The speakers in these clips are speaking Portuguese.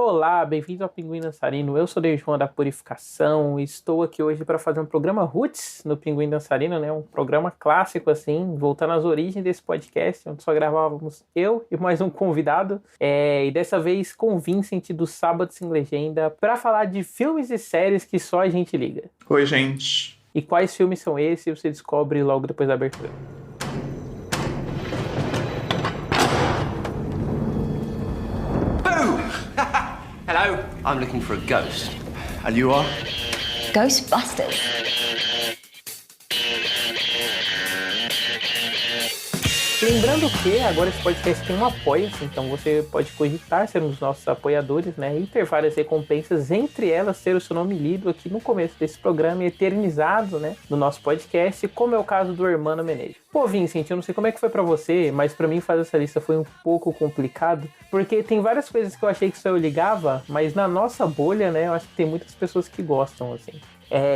Olá, bem-vindo ao Pinguim Dançarino. Eu sou o João da Purificação e estou aqui hoje para fazer um programa Roots no Pinguim Dançarino, né? Um programa clássico, assim, voltando às origens desse podcast, onde só gravávamos eu e mais um convidado. E dessa vez com o Vincent do Sábado Sem Legenda para falar de filmes e séries que só a gente liga. Oi, gente. E quais filmes são esses? Você descobre logo depois da abertura. Hello, I'm looking for a ghost. And you are? Ghostbusters. Lembrando que agora esse podcast tem um apoia-se, então você pode cogitar ser um dos nossos apoiadores, né? E ter várias recompensas, entre elas ter o seu nome lido aqui no começo desse programa e eternizado, né? No nosso podcast, como é o caso do Hermano Menezes. Pô, Vincent, eu não sei como é que foi pra você, mas pra mim fazer essa lista foi um pouco complicado, porque tem várias coisas que eu achei que só eu ligava, mas na nossa bolha, né? Eu acho que tem muitas pessoas que gostam, assim.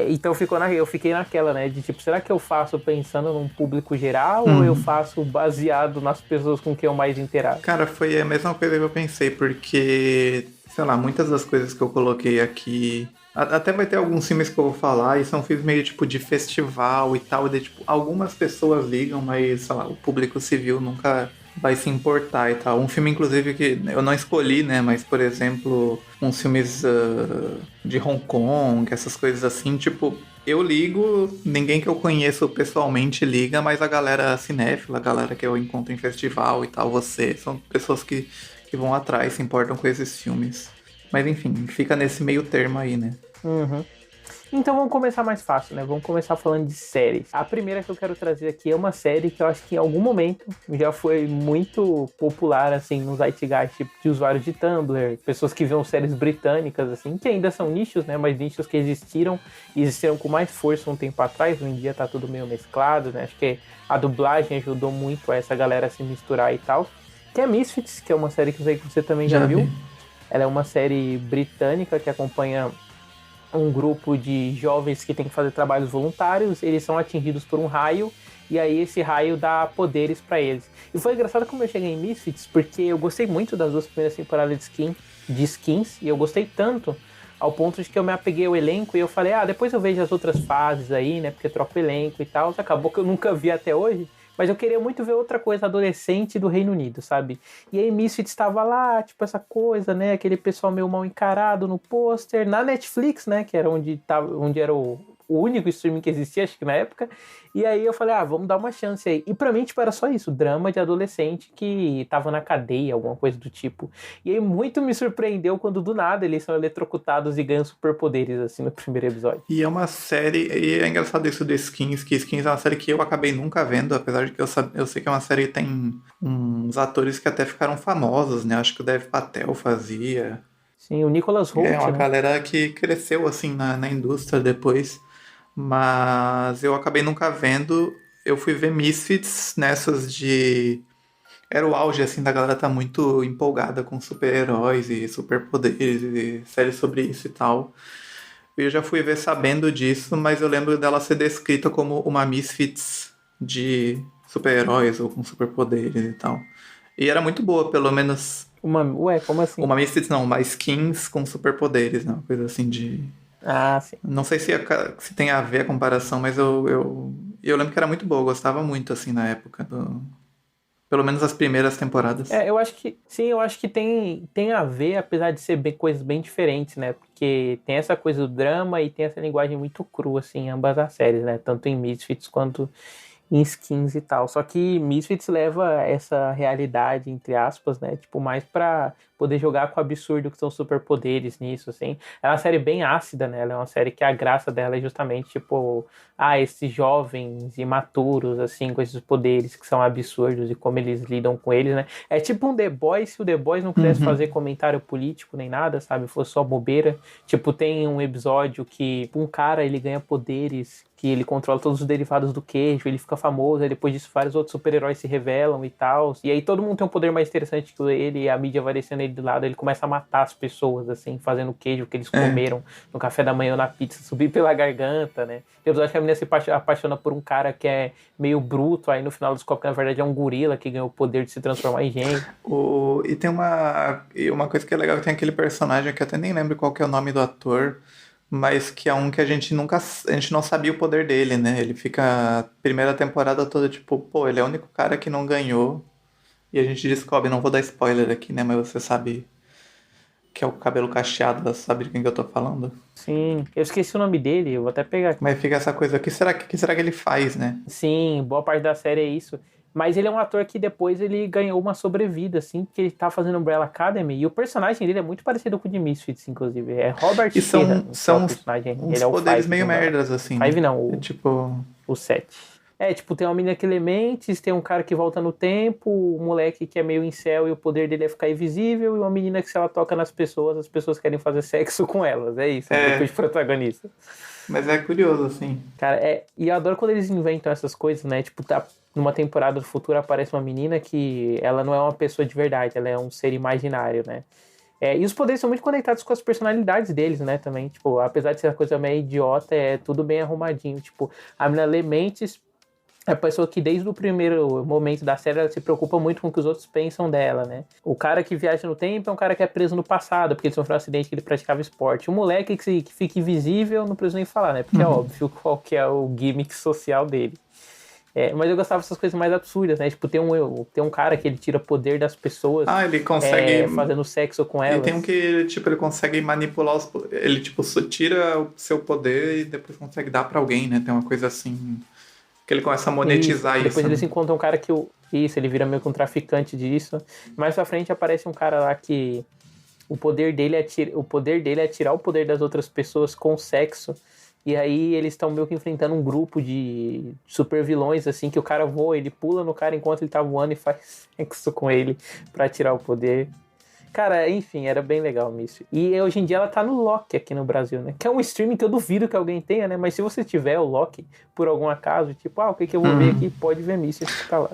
Então eu fiquei naquela, né, de tipo, será que eu faço pensando num público geral ou eu faço baseado nas pessoas com quem eu mais interajo? Cara, foi a mesma coisa que eu pensei, porque, sei lá, muitas das coisas que eu coloquei aqui, até vai ter alguns filmes que eu vou falar, e são filmes meio tipo de festival e tal, e tipo, algumas pessoas ligam, mas, sei lá, o público civil nunca vai se importar e tal. Um filme, inclusive, que eu não escolhi, né? Mas, por exemplo, uns filmes de Hong Kong, essas coisas assim, tipo, eu ligo, ninguém que eu conheço pessoalmente liga, mas a galera cinéfila, a galera que eu encontro em festival e tal, são pessoas que vão atrás, se importam com esses filmes. Mas, enfim, fica nesse meio termo aí, né? Uhum. Então vamos começar mais fácil, né? Vamos começar falando de séries. A primeira que eu quero trazer aqui é uma série que eu acho que em algum momento já foi muito popular, assim, no zeitgeist de usuários de Tumblr, pessoas que viam séries britânicas, assim, que ainda são nichos, né? Mas nichos que existiram com mais força um tempo atrás. Hoje em dia tá tudo meio mesclado, né? Acho que a dublagem ajudou muito essa galera a se misturar e tal. Que é Misfits, que é uma série que eu sei que você também já viu. Ela é uma série britânica que acompanha um grupo de jovens que tem que fazer trabalhos voluntários. Eles são atingidos por um raio e aí esse raio dá poderes pra eles. E foi engraçado como eu cheguei em Misfits, porque eu gostei muito das duas primeiras temporadas de Skins, e eu gostei tanto ao ponto de que eu me apeguei ao elenco e eu falei, depois eu vejo as outras fases aí, né, porque troca o elenco e tal. Acabou que eu nunca vi até hoje, mas eu queria muito ver outra coisa adolescente do Reino Unido, sabe? E aí Misfits estava lá, tipo, essa coisa, né? Aquele pessoal meio mal encarado no pôster, na Netflix, né? Que era onde era o único streaming que existia, acho que na época. E aí eu falei, vamos dar uma chance aí. E pra mim, tipo, era só isso, drama de adolescente que tava na cadeia, alguma coisa do tipo. E aí muito me surpreendeu quando do nada eles são eletrocutados e ganham superpoderes, assim, no primeiro episódio. E é uma série, e é engraçado isso de Skins, que Skins é uma série que eu acabei nunca vendo, apesar de que eu sei que é uma série que tem uns atores que até ficaram famosos, né? Acho que o Dev Patel fazia. Sim, o Nicholas Hoult, É uma né? galera que cresceu, assim, na indústria depois. Mas eu acabei nunca vendo. Eu fui ver Misfits nessas de... Era o auge, assim, da galera tá muito empolgada com super-heróis e superpoderes e séries sobre isso e tal. Eu já fui ver sabendo disso, mas eu lembro dela ser descrita como uma Misfits de super-heróis ou com superpoderes e tal. E era muito boa, pelo menos... Ué, como assim? Uma Misfits não, uma Skins com superpoderes, né? Uma coisa assim de... Sim. Não sei se tem a ver a comparação, mas eu lembro que era muito boa, eu gostava muito, assim, na época. Pelo menos as primeiras temporadas. Eu acho que sim, eu acho que tem a ver, apesar de ser coisas bem diferentes, né? Porque tem essa coisa do drama e tem essa linguagem muito crua, assim, em ambas as séries, né? Tanto em Misfits quanto em Skins e tal. Só que Misfits leva essa realidade, entre aspas, né? Tipo, mais pra poder jogar com o absurdo que são superpoderes nisso, assim. É uma série bem ácida, né? Ela é uma série que a graça dela é justamente, tipo, esses jovens imaturos, assim, com esses poderes que são absurdos e como eles lidam com eles, né? É tipo um The Boys, se o The Boys não quisesse fazer comentário político nem nada, sabe? Fosse só bobeira. Tipo, tem um episódio que um cara, ele ganha poderes que ele controla todos os derivados do queijo, ele fica famoso, aí depois disso vários outros super-heróis se revelam e tal, e aí todo mundo tem um poder mais interessante que ele, e a mídia vai descendo ele do lado, ele começa a matar as pessoas, assim, fazendo o queijo que eles comeram no café da manhã ou na pizza, subir pela garganta, né? Tem episódio que a menina se apaixona por um cara que é meio bruto, aí no final descobre que na verdade é um gorila que ganhou o poder de se transformar em gente. E tem uma coisa que é legal, que tem aquele personagem que eu até nem lembro qual que é o nome do ator, mas que é um que a gente não sabia o poder dele, né? Ele fica a primeira temporada toda tipo, pô, ele é o único cara que não ganhou. E a gente descobre, não vou dar spoiler aqui, né? Mas você sabe que é o cabelo cacheado, sabe de quem que eu tô falando? Sim, eu esqueci o nome dele, eu vou até pegar aqui. Mas fica essa coisa, o que será que ele faz, né? Sim, boa parte da série é isso. Mas ele é um ator que depois ele ganhou uma sobrevida, assim, porque ele tá fazendo Umbrella Academy, e o personagem dele é muito parecido com o de Misfits, inclusive. É Robert E Sheehan, são o personagem. uns Ele é o poderes Five, meio né? merdas, assim. Five não, É tipo... o 7. É, tipo, tem uma menina que Elementes, tem um cara que volta no tempo, um moleque que é meio incel e o poder dele é ficar invisível, e uma menina que se ela toca nas pessoas, as pessoas querem fazer sexo com elas. É isso, o grupo de protagonistas. Mas é curioso, assim. Cara, e eu adoro quando eles inventam essas coisas, né? Tipo, tá numa temporada do futuro aparece uma menina que ela não é uma pessoa de verdade, ela é um ser imaginário, né? E os poderes são muito conectados com as personalidades deles, né? Também, tipo, apesar de ser uma coisa meio idiota, é tudo bem arrumadinho. Tipo, a menina Lementes é a pessoa que desde o primeiro momento da série ela se preocupa muito com o que os outros pensam dela, né? O cara que viaja no tempo é um cara que é preso no passado, porque ele sofreu um acidente que ele praticava esporte. O moleque que fica invisível, não preciso nem falar, né? Porque é óbvio qual que é o gimmick social dele. Mas eu gostava dessas coisas mais absurdas, né? Tipo, tem um cara que ele tira poder das pessoas. Ele consegue... fazendo sexo com elas. E tem um que, tipo, ele consegue manipular os... Ele, tipo, tira o seu poder e depois consegue dar pra alguém, né? Tem uma coisa assim... Que ele começa a monetizar isso. Depois eles encontram um cara que... ele vira meio que um traficante disso. Mais pra frente aparece um cara lá que... O poder dele é tirar o poder das outras pessoas com sexo. E aí eles estão meio que enfrentando um grupo de super vilões, assim, que o cara voa, ele pula no cara enquanto ele tá voando e faz sexo com ele pra tirar o poder. Cara, enfim, era bem legal isso. E hoje em dia ela tá no Loki aqui no Brasil, né? Que é um streaming que eu duvido que alguém tenha, né? Mas se você tiver o Loki, por algum acaso, tipo, o que eu vou ver aqui? Pode ver Misfits que tá lá.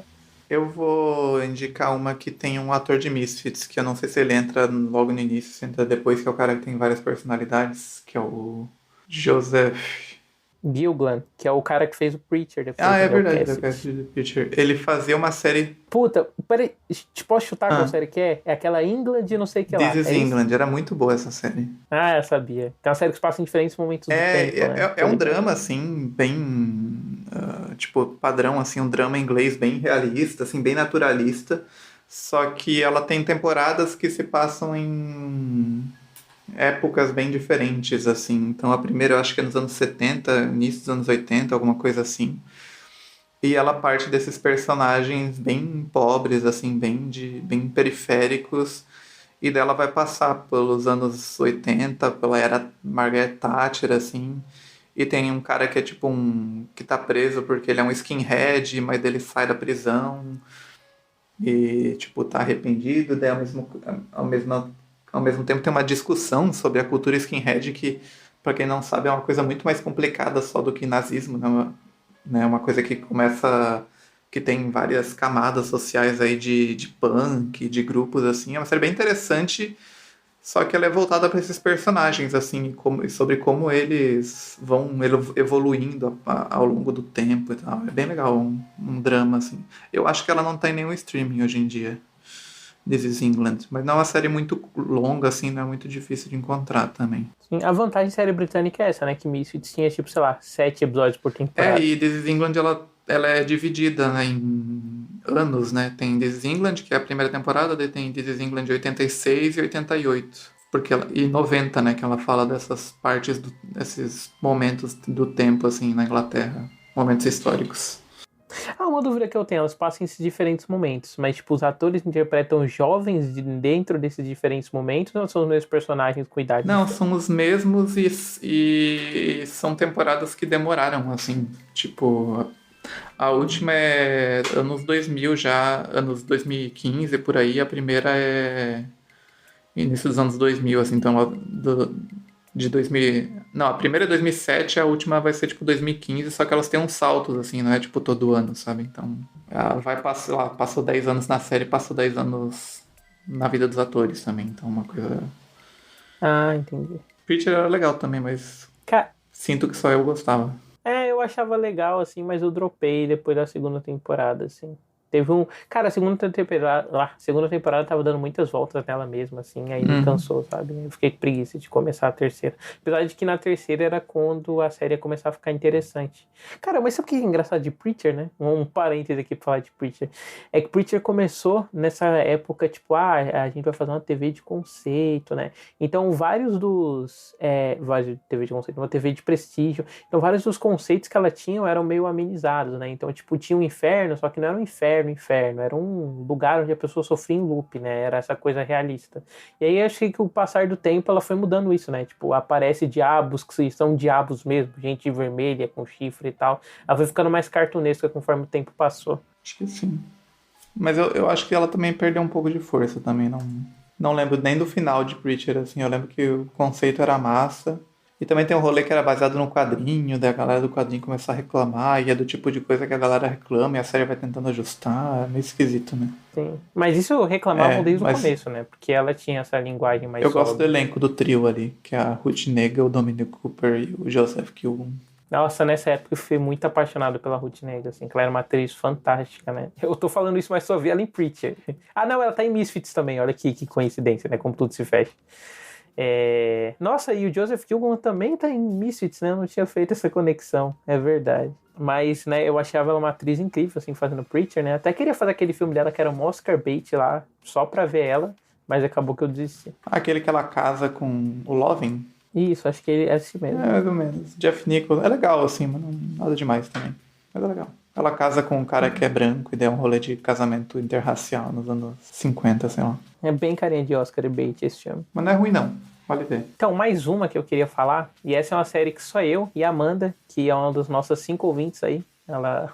Eu vou indicar uma que tem um ator de Misfits, que eu não sei se ele entra logo no início, se entra depois, que é o cara que tem várias personalidades, que é o Joseph... Gilglan, que é o cara que fez o Preacher. Depois, é verdade, o Preacher. Ele fazia uma série... Puta, peraí, posso chutar qual série que é? É aquela England e não sei o que lá. This is England, era muito boa essa série. Eu sabia. Tem uma série que se passa em diferentes momentos do tempo, né? É um drama, assim, bem... tipo, padrão, assim, um drama inglês bem realista, assim, bem naturalista. Só que ela tem temporadas que se passam em... épocas bem diferentes, assim. Então a primeira eu acho que é nos anos 70, início dos anos 80, alguma coisa assim. E ela parte desses personagens bem pobres, assim, bem periféricos. E dela vai passar pelos anos 80, pela era Margaret Thatcher, assim. E tem um cara que é tipo que tá preso porque ele é um skinhead, mas ele sai da prisão. E, tipo, tá arrependido. Daí ao mesmo tempo tem uma discussão sobre a cultura skinhead que, para quem não sabe, é uma coisa muito mais complicada só do que nazismo, né? Uma coisa que que tem várias camadas sociais aí de punk, de grupos, assim. É uma série bem interessante, só que ela é voltada para esses personagens, assim, sobre como eles vão evoluindo ao longo do tempo e tal. É bem legal, um drama, assim. Eu acho que ela não tá em nenhum streaming hoje em dia. This is England. Mas não é uma série muito longa, assim, não é muito difícil de encontrar também. Sim, a vantagem da série britânica é essa, né? Que Misfits tinha, tipo, sei lá, 7 episódios por temporada. E This is England, ela é dividida, né, em anos, né? Tem This is England, que é a primeira temporada, daí tem This is England de 86 e 88. E 90, né? Que ela fala dessas partes, desses momentos do tempo, assim, na Inglaterra. Momentos históricos. Uma dúvida que eu tenho, elas passam em esses diferentes momentos, mas tipo, os atores interpretam jovens dentro desses diferentes momentos ou são os mesmos personagens com idade? Não, são os mesmos e são temporadas que demoraram, assim, tipo, a última é anos 2000 já, anos 2015 por aí, a primeira é início dos anos 2000, assim, então De 2000. Não, a primeira é 2007, a última vai ser tipo 2015, só que elas têm uns saltos, assim, não é tipo todo ano, sabe? Então, ela vai passar lá, passou 10 anos na série, passou 10 anos na vida dos atores também, então uma coisa. Ah, entendi. Preacher era legal também, mas Ca- sinto que só eu gostava. eu achava legal, assim, mas eu dropei depois da segunda temporada, assim. Teve um... Cara, a segunda temporada tava dando muitas voltas nela mesma, assim, aí me cansou, sabe? Eu fiquei com preguiça de começar a terceira. Apesar de que na terceira era quando a série ia começar a ficar interessante. Cara, mas sabe o que é engraçado de Preacher, né? Um parêntese aqui pra falar de Preacher. É que Preacher começou nessa época, tipo, a gente vai fazer uma TV de conceito, né? Então, vários dos... vários de TV de conceito, uma TV de prestígio. Então, vários dos conceitos que ela tinha eram meio amenizados, né? Então, tipo, tinha um inferno, só que não era um inferno, era um lugar onde a pessoa sofria em loop, né? Era essa coisa realista. E aí, achei que o passar do tempo, ela foi mudando isso, né? Tipo, aparece diabos que são diabos mesmo, gente vermelha com chifre e tal. Ela foi ficando mais cartunesca conforme o tempo passou. Acho que sim. Mas eu acho que ela também perdeu um pouco de força também. Não lembro nem do final de Preacher, assim. Eu lembro que o conceito era massa. E também tem um rolê que era baseado no quadrinho, daí a galera do quadrinho começou a reclamar, e é do tipo de coisa que a galera reclama e a série vai tentando ajustar. É meio esquisito, né? Sim. Mas isso reclamavam desde o começo, né? Porque ela tinha essa linguagem mais Eu gosto do sóbria. elenco do trio ali, que é a Ruth Negga, o Dominic Cooper e o Joseph Kilgun. Nossa, nessa época eu fui muito apaixonado pela Ruth Negga, assim, que ela era uma atriz fantástica, né? Eu tô falando isso, mas só vi ela em Preacher. Ah, não, ela tá em Misfits também, olha que coincidência, né? Como tudo se fecha. Nossa, e o Joseph Kilgun também tá em Misfits, né? Eu não tinha feito essa conexão, é verdade. Mas, né, eu achava ela uma atriz incrível, assim, fazendo Preacher, né? Até queria fazer aquele filme dela que era um Oscar bait lá, só pra ver ela, mas acabou que eu desisti. Aquele que ela casa com o Lovin. Isso, acho que ele é assim mesmo. É, mais ou menos. Jeff Nichols. É legal, assim, mas não nada demais também. Mas é legal. Ela casa com um cara que é branco e dá um rolê de casamento interracial nos anos 50, sei lá. É bem carinha de Oscar bait esse filme. Mas não é ruim, não. Pode ver. Então, mais uma que eu queria falar, e essa é uma série que só eu e a Amanda, que é uma das nossas 5 ouvintes aí, ela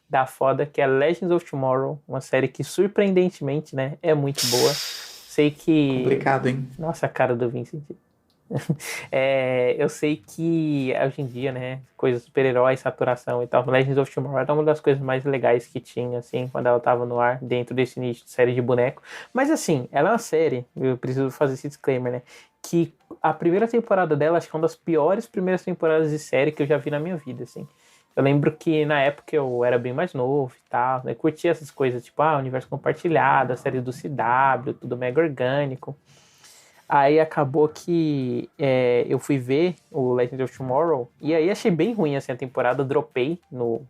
dá foda, que é Legends of Tomorrow, uma série que surpreendentemente, né, é muito boa. Sei que... Complicado, hein? Nossa, a cara do Vincent. Eu sei que hoje em dia, né, coisas super-heróis, saturação e tal, Legends of Tomorrow era uma das coisas mais legais que tinha, assim, quando ela tava no ar, dentro desse nicho de série de boneco. Mas assim, ela é uma série, eu preciso fazer esse disclaimer, né, que a primeira temporada dela, acho que é uma das piores primeiras temporadas de série que eu já vi na minha vida, assim. Eu lembro que na época eu era bem mais novo e tal, né, curtia essas coisas, tipo, universo compartilhado, a série do CW, tudo mega orgânico. Aí acabou que eu fui ver o Legend of Tomorrow e aí achei bem ruim assim, a temporada, dropei no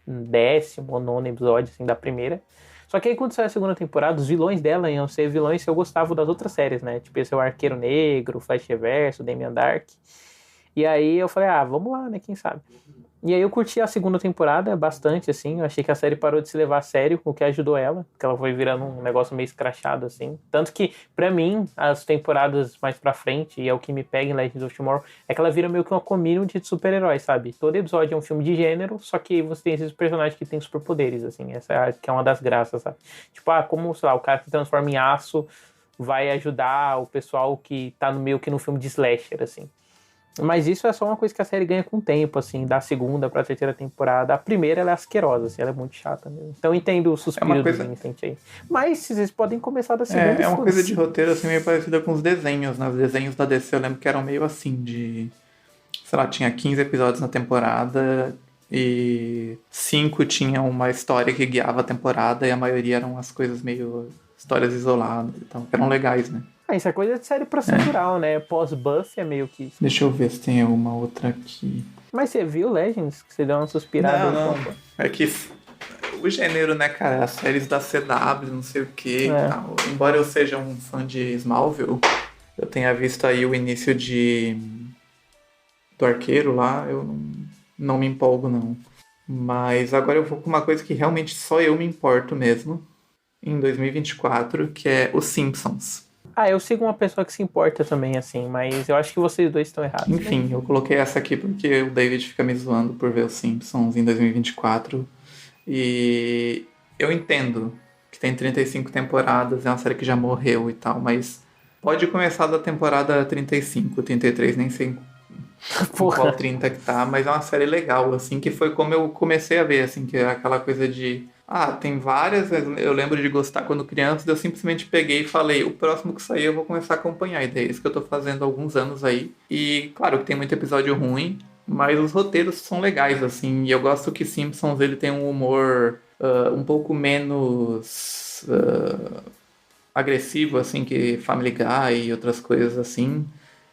10º ou 9º episódio assim, da primeira. Só que aí quando saiu a segunda temporada, os vilões dela iam ser vilões que eu gostava das outras séries, né? Tipo, esse é o Arqueiro Negro, o Flash Reverso, o Damian Dark. E aí eu falei, vamos lá, né? Quem sabe? E aí eu curti a segunda temporada bastante, assim. Eu achei que a série parou de se levar a sério, o que ajudou ela, porque ela foi virando um negócio meio escrachado, assim. Tanto que, pra mim, as temporadas mais pra frente, e é o que me pega em Legends of Tomorrow, é que ela vira meio que uma community de super-heróis, sabe? Todo episódio é um filme de gênero, só que você tem esses personagens que têm superpoderes, assim. Essa que é uma das graças, sabe? Tipo, como, sei lá, o cara que se transforma em aço vai ajudar o pessoal que tá meio que no filme de slasher, assim. Mas isso é só uma coisa que a série ganha com o tempo, assim, da segunda pra terceira temporada. A primeira, ela é asquerosa, assim, ela é muito chata mesmo. Então eu entendo o suspiro do Vincent aí. Mas vocês podem começar da segunda. É uma coisa de roteiro, assim, meio parecida com os desenhos, né? Os desenhos da DC eu lembro que eram meio assim, de... Sei lá, tinha 15 episódios na temporada e 5 tinham uma história que guiava a temporada e a maioria eram as coisas meio... histórias isoladas e tal, que eram legais, né? Isso é coisa de série procedural, né? Pós-Buff é meio que isso. Deixa eu ver se tem alguma outra aqui. Mas você viu Legends? Que você deu uma suspirada? Não. É que o gênero, né, cara? As séries da CW, não sei o que e tal. Embora eu seja um fã de Smallville, eu tenha visto aí o início do Arqueiro lá, eu não me empolgo, não. Mas agora eu vou com uma coisa que realmente só eu me importo mesmo, em 2024, que é Os Simpsons. Eu sigo uma pessoa que se importa também, assim, mas eu acho que vocês dois estão errados. Enfim, eu coloquei essa aqui porque o David fica me zoando por ver Os Simpsons em 2024. E eu entendo que tem 35 temporadas, é uma série que já morreu e tal, mas Pode começar da temporada 35, 33, nem sei em qual 30 que tá, mas é uma série legal, assim, que foi como eu comecei a ver, assim, que é aquela coisa de... Ah, tem várias, eu lembro de gostar quando criança, eu simplesmente peguei e falei, o próximo que sair eu vou começar a acompanhar, e daí é isso que eu tô fazendo há alguns anos aí. E, claro, que tem muito episódio ruim, mas os roteiros são legais, assim, e eu gosto que Simpsons, ele tem um humor um pouco menos agressivo, assim, que Family Guy e outras coisas assim.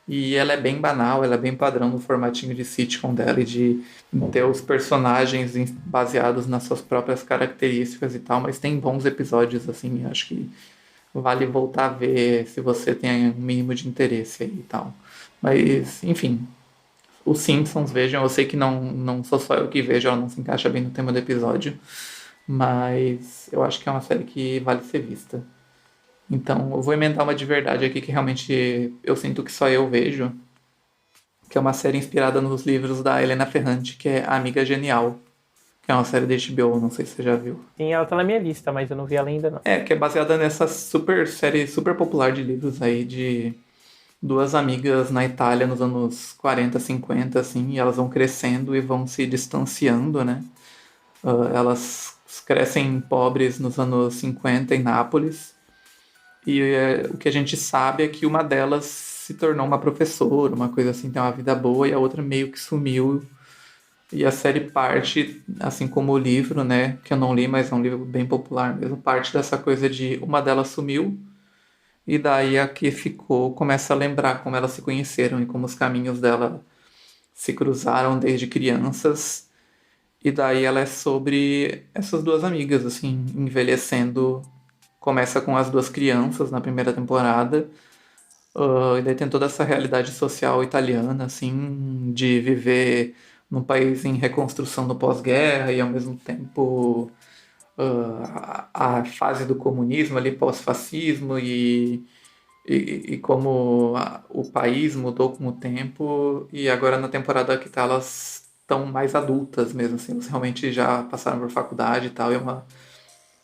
E ela é bem banal, ela é bem padrão no formatinho de sitcom dela e de ter os personagens baseados nas suas próprias características e tal, mas tem bons episódios, assim, acho que vale voltar a ver se você tem um mínimo de interesse aí e tal. Mas, enfim, os Simpsons, vejam, eu sei que não sou só eu que vejo, ela não se encaixa bem no tema do episódio, mas eu acho que é uma série que vale ser vista. Então, eu vou emendar uma de verdade aqui que realmente eu sinto que só eu vejo, que é uma série inspirada nos livros da Helena Ferrante, que é A Amiga Genial, que é uma série da HBO, não sei se você já viu. Sim, ela tá na minha lista, mas eu não vi ela ainda não. Que é baseada nessa série super popular de livros aí de duas amigas na Itália nos anos 40, 50, assim, e elas vão crescendo e vão se distanciando, né? Elas crescem pobres nos anos 50 em Nápoles, e o que a gente sabe é que uma delas se tornou uma professora, uma coisa assim, tem uma vida boa, e a outra meio que sumiu. E a série parte, assim como o livro, né, que eu não li, mas é um livro bem popular mesmo, parte dessa coisa de uma delas sumiu, e daí a que ficou começa a lembrar como elas se conheceram e como os caminhos dela se cruzaram desde crianças. E daí ela é sobre essas duas amigas, assim, envelhecendo. Começa com as duas crianças na primeira temporada. E daí tem toda essa realidade social italiana, assim, de viver num país em reconstrução no pós-guerra e ao mesmo tempo a fase do comunismo ali, pós-fascismo e como o país mudou com o tempo. E agora na temporada que tá, elas estão mais adultas mesmo, assim, elas realmente já passaram por faculdade e tal.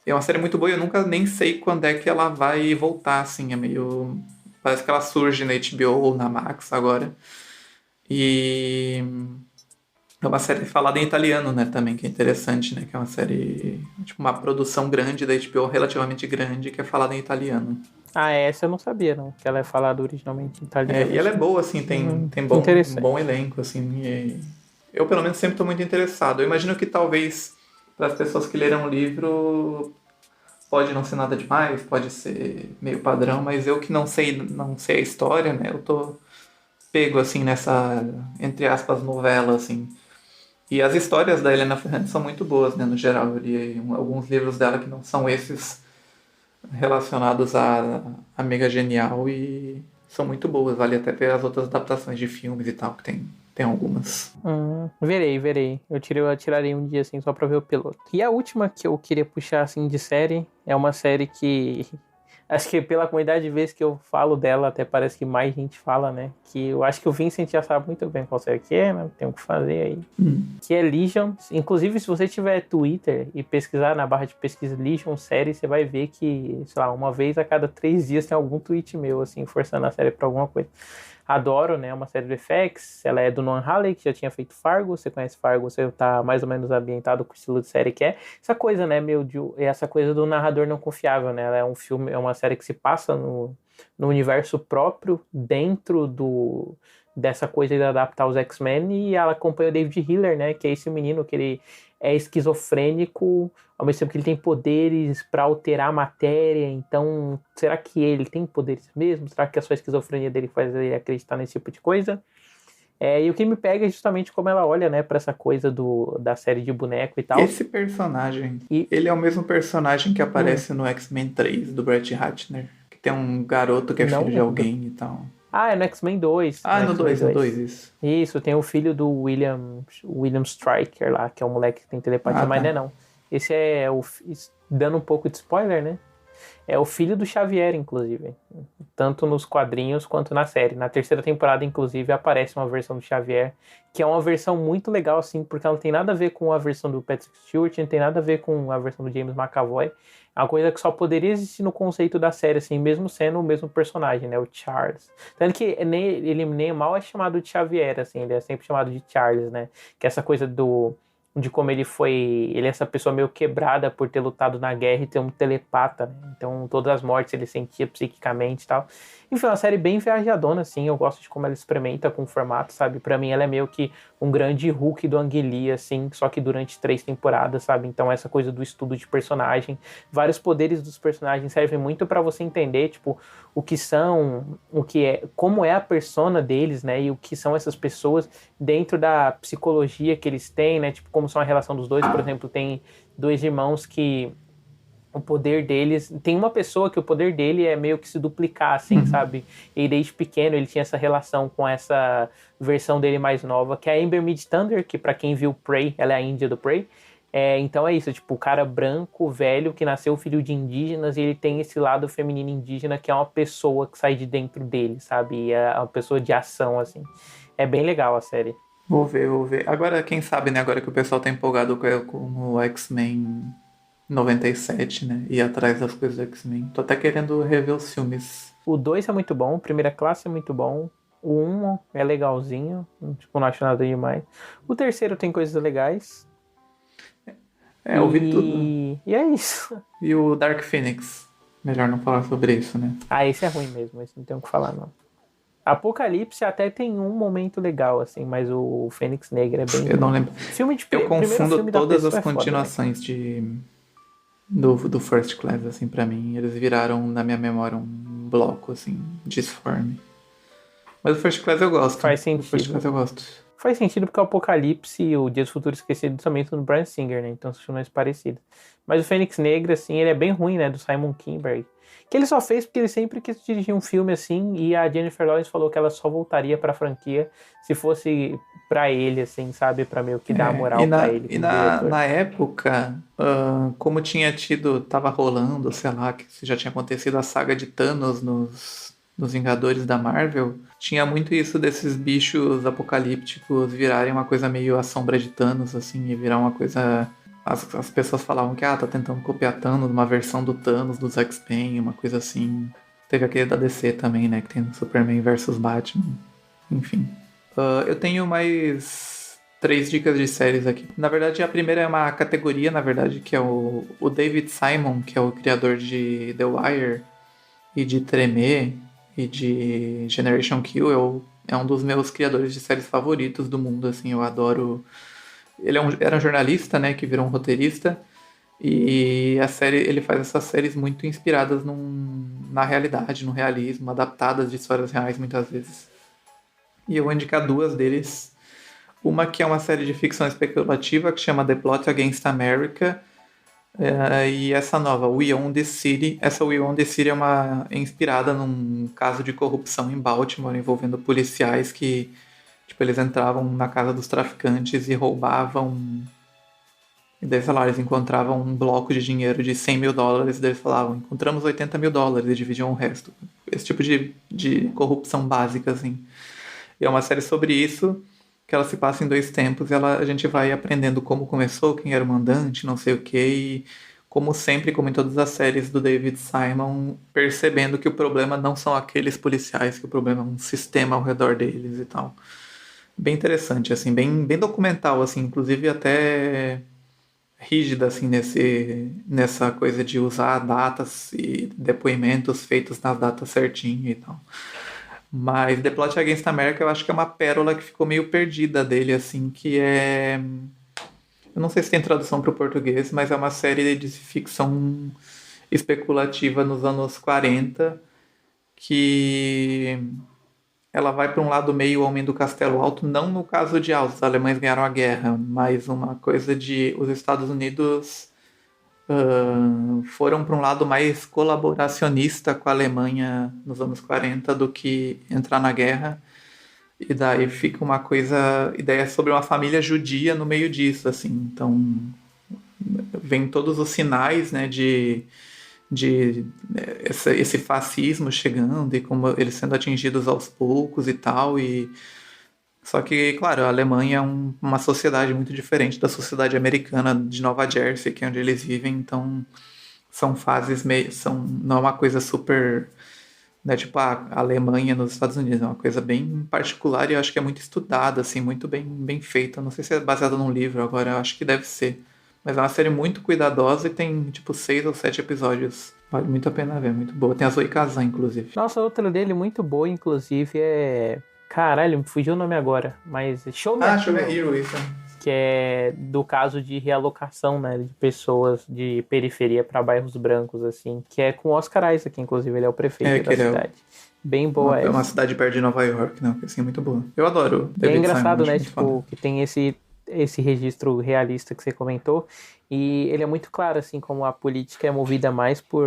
É uma série muito boa e eu nunca nem sei quando é que ela vai voltar, assim, é meio... Parece que ela surge na HBO ou na Max agora. E é uma série falada em italiano, né, também, que é interessante, né, que é uma série, tipo, uma produção grande da HBO, relativamente grande, que é falada em italiano. Ah, essa eu não sabia, não, que ela é falada originalmente em italiano. E ela é boa, assim, tem bom elenco, assim, e eu, pelo menos, sempre estou muito interessado. Eu imagino que talvez, para as pessoas que leram o livro, pode não ser nada demais, pode ser meio padrão, mas eu que não sei a história, né, eu tô pego, assim, nessa, entre aspas, novela, assim. E as histórias da Helena Ferrante são muito boas, né, no geral. Eu li alguns livros dela que não são esses relacionados à Amiga Genial e são muito boas. Vale até ver as outras adaptações de filmes e tal, que tem algumas. Verei. Eu tirarei um dia, assim, só pra ver o piloto. E a última que eu queria puxar, assim, de série, é uma série que... Acho que pela quantidade de vezes que eu falo dela, até parece que mais gente fala, né? Que eu acho que o Vincent já sabe muito bem qual série que é, né? Tem o que fazer aí. Que é Legion. Inclusive, se você tiver Twitter e pesquisar na barra de pesquisa Legion série, você vai ver que, sei lá, uma vez a cada 3 dias tem algum tweet meu, assim, forçando a série pra alguma coisa. Adoro, né? Uma série do FX. Ela é do Noah Hawley, que já tinha feito Fargo. Você conhece Fargo, você tá mais ou menos ambientado com o estilo de série que é. Essa coisa, né, essa coisa do narrador não confiável, né? Ela é um filme, é uma série que se passa no universo próprio, dentro dessa coisa de adaptar os X-Men, e ela acompanha o David Hiller, né? Que é esse menino que ele é esquizofrênico, ao mesmo tempo que ele tem poderes para alterar a matéria. Então, será que ele tem poderes mesmo? Será que a sua esquizofrenia dele faz ele acreditar nesse tipo de coisa? E o que me pega é justamente como ela olha, né, para essa coisa da série de boneco e tal. Esse personagem, ele é o mesmo personagem que aparece no X-Men 3, do Brett Ratner, que tem um garoto que é filho de alguém e tal. É no X-Men 2. No 2, isso. Isso, tem o filho do William Stryker lá, que é um moleque que tem telepatia, mas não é não. Esse é dando um pouco de spoiler, né? É o filho do Xavier, inclusive. Tanto nos quadrinhos quanto na série. Na terceira temporada, inclusive, aparece uma versão do Xavier, que é uma versão muito legal, assim, porque ela não tem nada a ver com a versão do Patrick Stewart, não tem nada a ver com a versão do James McAvoy. É uma coisa que só poderia existir no conceito da série, assim, mesmo sendo o mesmo personagem, né? O Charles. Tanto que ele nem mal é chamado de Xavier, assim, ele é sempre chamado de Charles, né? Que é essa coisa de como ele é essa pessoa meio quebrada por ter lutado na guerra e ter um telepata, né? Então todas as mortes ele sentia psiquicamente e tal. Enfim, é uma série bem viajadona, assim, eu gosto de como ela experimenta com o formato, sabe? Pra mim ela é meio que um grande Hulk do Ang Lee, assim, só que durante 3 temporadas, sabe? Então essa coisa do estudo de personagem, vários poderes dos personagens servem muito pra você entender, tipo, o que são, como é a persona deles, né? E o que são essas pessoas dentro da psicologia que eles têm, né? Tipo, como são a relação dos dois, por exemplo, tem 2 irmãos que o poder deles... Tem uma pessoa que o poder dele é meio que se duplicar, assim, sabe? E desde pequeno ele tinha essa relação com essa versão dele mais nova, que é a Amber Midthunder, que pra quem viu Prey, ela é a Índia do Prey. Então é isso, tipo, o cara branco, velho, que nasceu filho de indígenas, e ele tem esse lado feminino indígena, que é uma pessoa que sai de dentro dele, sabe? E é uma pessoa de ação, assim. É bem legal a série. Vou ver. Agora, quem sabe, né? Agora que o pessoal tá empolgado com o X-Men 97, né? Ir atrás das coisas do X-Men. Tô até querendo rever os filmes. O 2 é muito bom, Primeira Classe é muito bom. O 1 é legalzinho, tipo, não acho nada demais. O terceiro tem coisas legais. Eu vi tudo. E é isso. E o Dark Phoenix. Melhor não falar sobre isso, né? Esse é ruim mesmo, esse não tem o que falar, não. Apocalipse até tem um momento legal, assim, mas o Fênix Negra é bem... Eu não lembro. Eu confundo todas as continuações do First Class, assim, pra mim. Eles viraram, na minha memória, um bloco, assim, disforme. Mas o First Class eu gosto. Faz sentido. O First Class eu gosto. Faz sentido porque o Apocalipse e o Dias do Futuro Esquecido também são do Bryan Singer, né? Então são mais parecidos. Mas o Fênix Negra, assim, ele é bem ruim, né? Do Simon Kinberg. Que ele só fez porque ele sempre quis dirigir um filme assim, e a Jennifer Lawrence falou que ela só voltaria pra franquia se fosse pra ele, assim, sabe? Pra meio que dar a moral pra ele. E na época, como tava rolando, sei lá, que já tinha acontecido a saga de Thanos nos Vingadores da Marvel, tinha muito isso desses bichos apocalípticos virarem uma coisa meio a sombra de Thanos, assim, e virar uma coisa... As pessoas falavam que tá tentando copiar Thanos, uma versão do Thanos dos X-Men, uma coisa assim. Teve aquele da DC também, né, que tem Superman versus Batman. Enfim. Eu tenho mais 3 dicas de séries aqui. Na verdade, a primeira é uma categoria, na verdade, que é o David Simon, que é o criador de The Wire e de Tremé e de Generation Kill. É um dos meus criadores de séries favoritos do mundo, assim, eu adoro... Ele era um jornalista, né, que virou um roteirista, e ele faz essas séries muito inspiradas na realidade, no realismo, adaptadas de histórias reais muitas vezes. E eu vou indicar 2 deles. Uma que é uma série de ficção especulativa que chama The Plot Against America, e essa nova, We Own This City. Essa We Own This City é inspirada num caso de corrupção em Baltimore envolvendo policiais que... Tipo, eles entravam na casa dos traficantes e roubavam... E daí, sei lá, eles encontravam um bloco de dinheiro de $100 mil, e daí eles falavam, encontramos $80 mil, e dividiam o resto. Esse tipo de corrupção básica, assim. E é uma série sobre isso, que ela se passa em 2 tempos, e a gente vai aprendendo como começou, quem era o mandante, não sei o quê, e como sempre, como em todas as séries do David Simon, percebendo que o problema não são aqueles policiais, que o problema é um sistema ao redor deles e tal. Bem interessante, assim, bem documental, assim, inclusive até rígida, assim, nessa coisa de usar datas e depoimentos feitos nas datas certinho e tal. Mas The Plot Against America eu acho que é uma pérola que ficou meio perdida dele, assim, que é... Eu não sei se tem tradução para o português, mas é uma série de ficção especulativa nos anos 40, que... ela vai para um lado meio Homem do Castelo Alto, não no caso de os alemães ganharam a guerra, mas uma coisa de os Estados Unidos foram para um lado mais colaboracionista com a Alemanha nos anos 40 do que entrar na guerra. E daí fica uma ideia sobre uma família judia no meio disso, assim. Então, vem todos os sinais, né, de esse fascismo chegando e como eles sendo atingidos aos poucos e tal. Só que, claro, a Alemanha é uma sociedade muito diferente da sociedade americana de Nova Jersey, que é onde eles vivem, então são fases meio. Não é uma coisa super. Né, tipo a Alemanha nos Estados Unidos, é uma coisa bem particular e eu acho que é muito estudada, assim, muito bem feita. Não sei se é baseada num livro, agora eu acho que deve ser. Mas é uma série muito cuidadosa e tem, tipo, 6 ou 7 episódios. Vale muito a pena ver, muito boa. Tem a Zoe Kazan, inclusive. Nossa, outra dele muito boa, inclusive, é... Caralho, me fugiu o nome agora, mas... Show Me a Show Me a Hero, Hero, isso. que é do caso de realocação, né, de pessoas de periferia para bairros brancos, assim, que é com o Oscar Isaac, inclusive, ele é o prefeito da cidade. Bem boa essa. É uma cidade perto de Nova York, não, que assim, é muito boa. Eu adoro David É engraçado, Simon, né, tipo, que tem esse registro realista que você comentou, e ele é muito claro, assim, como a política é movida mais por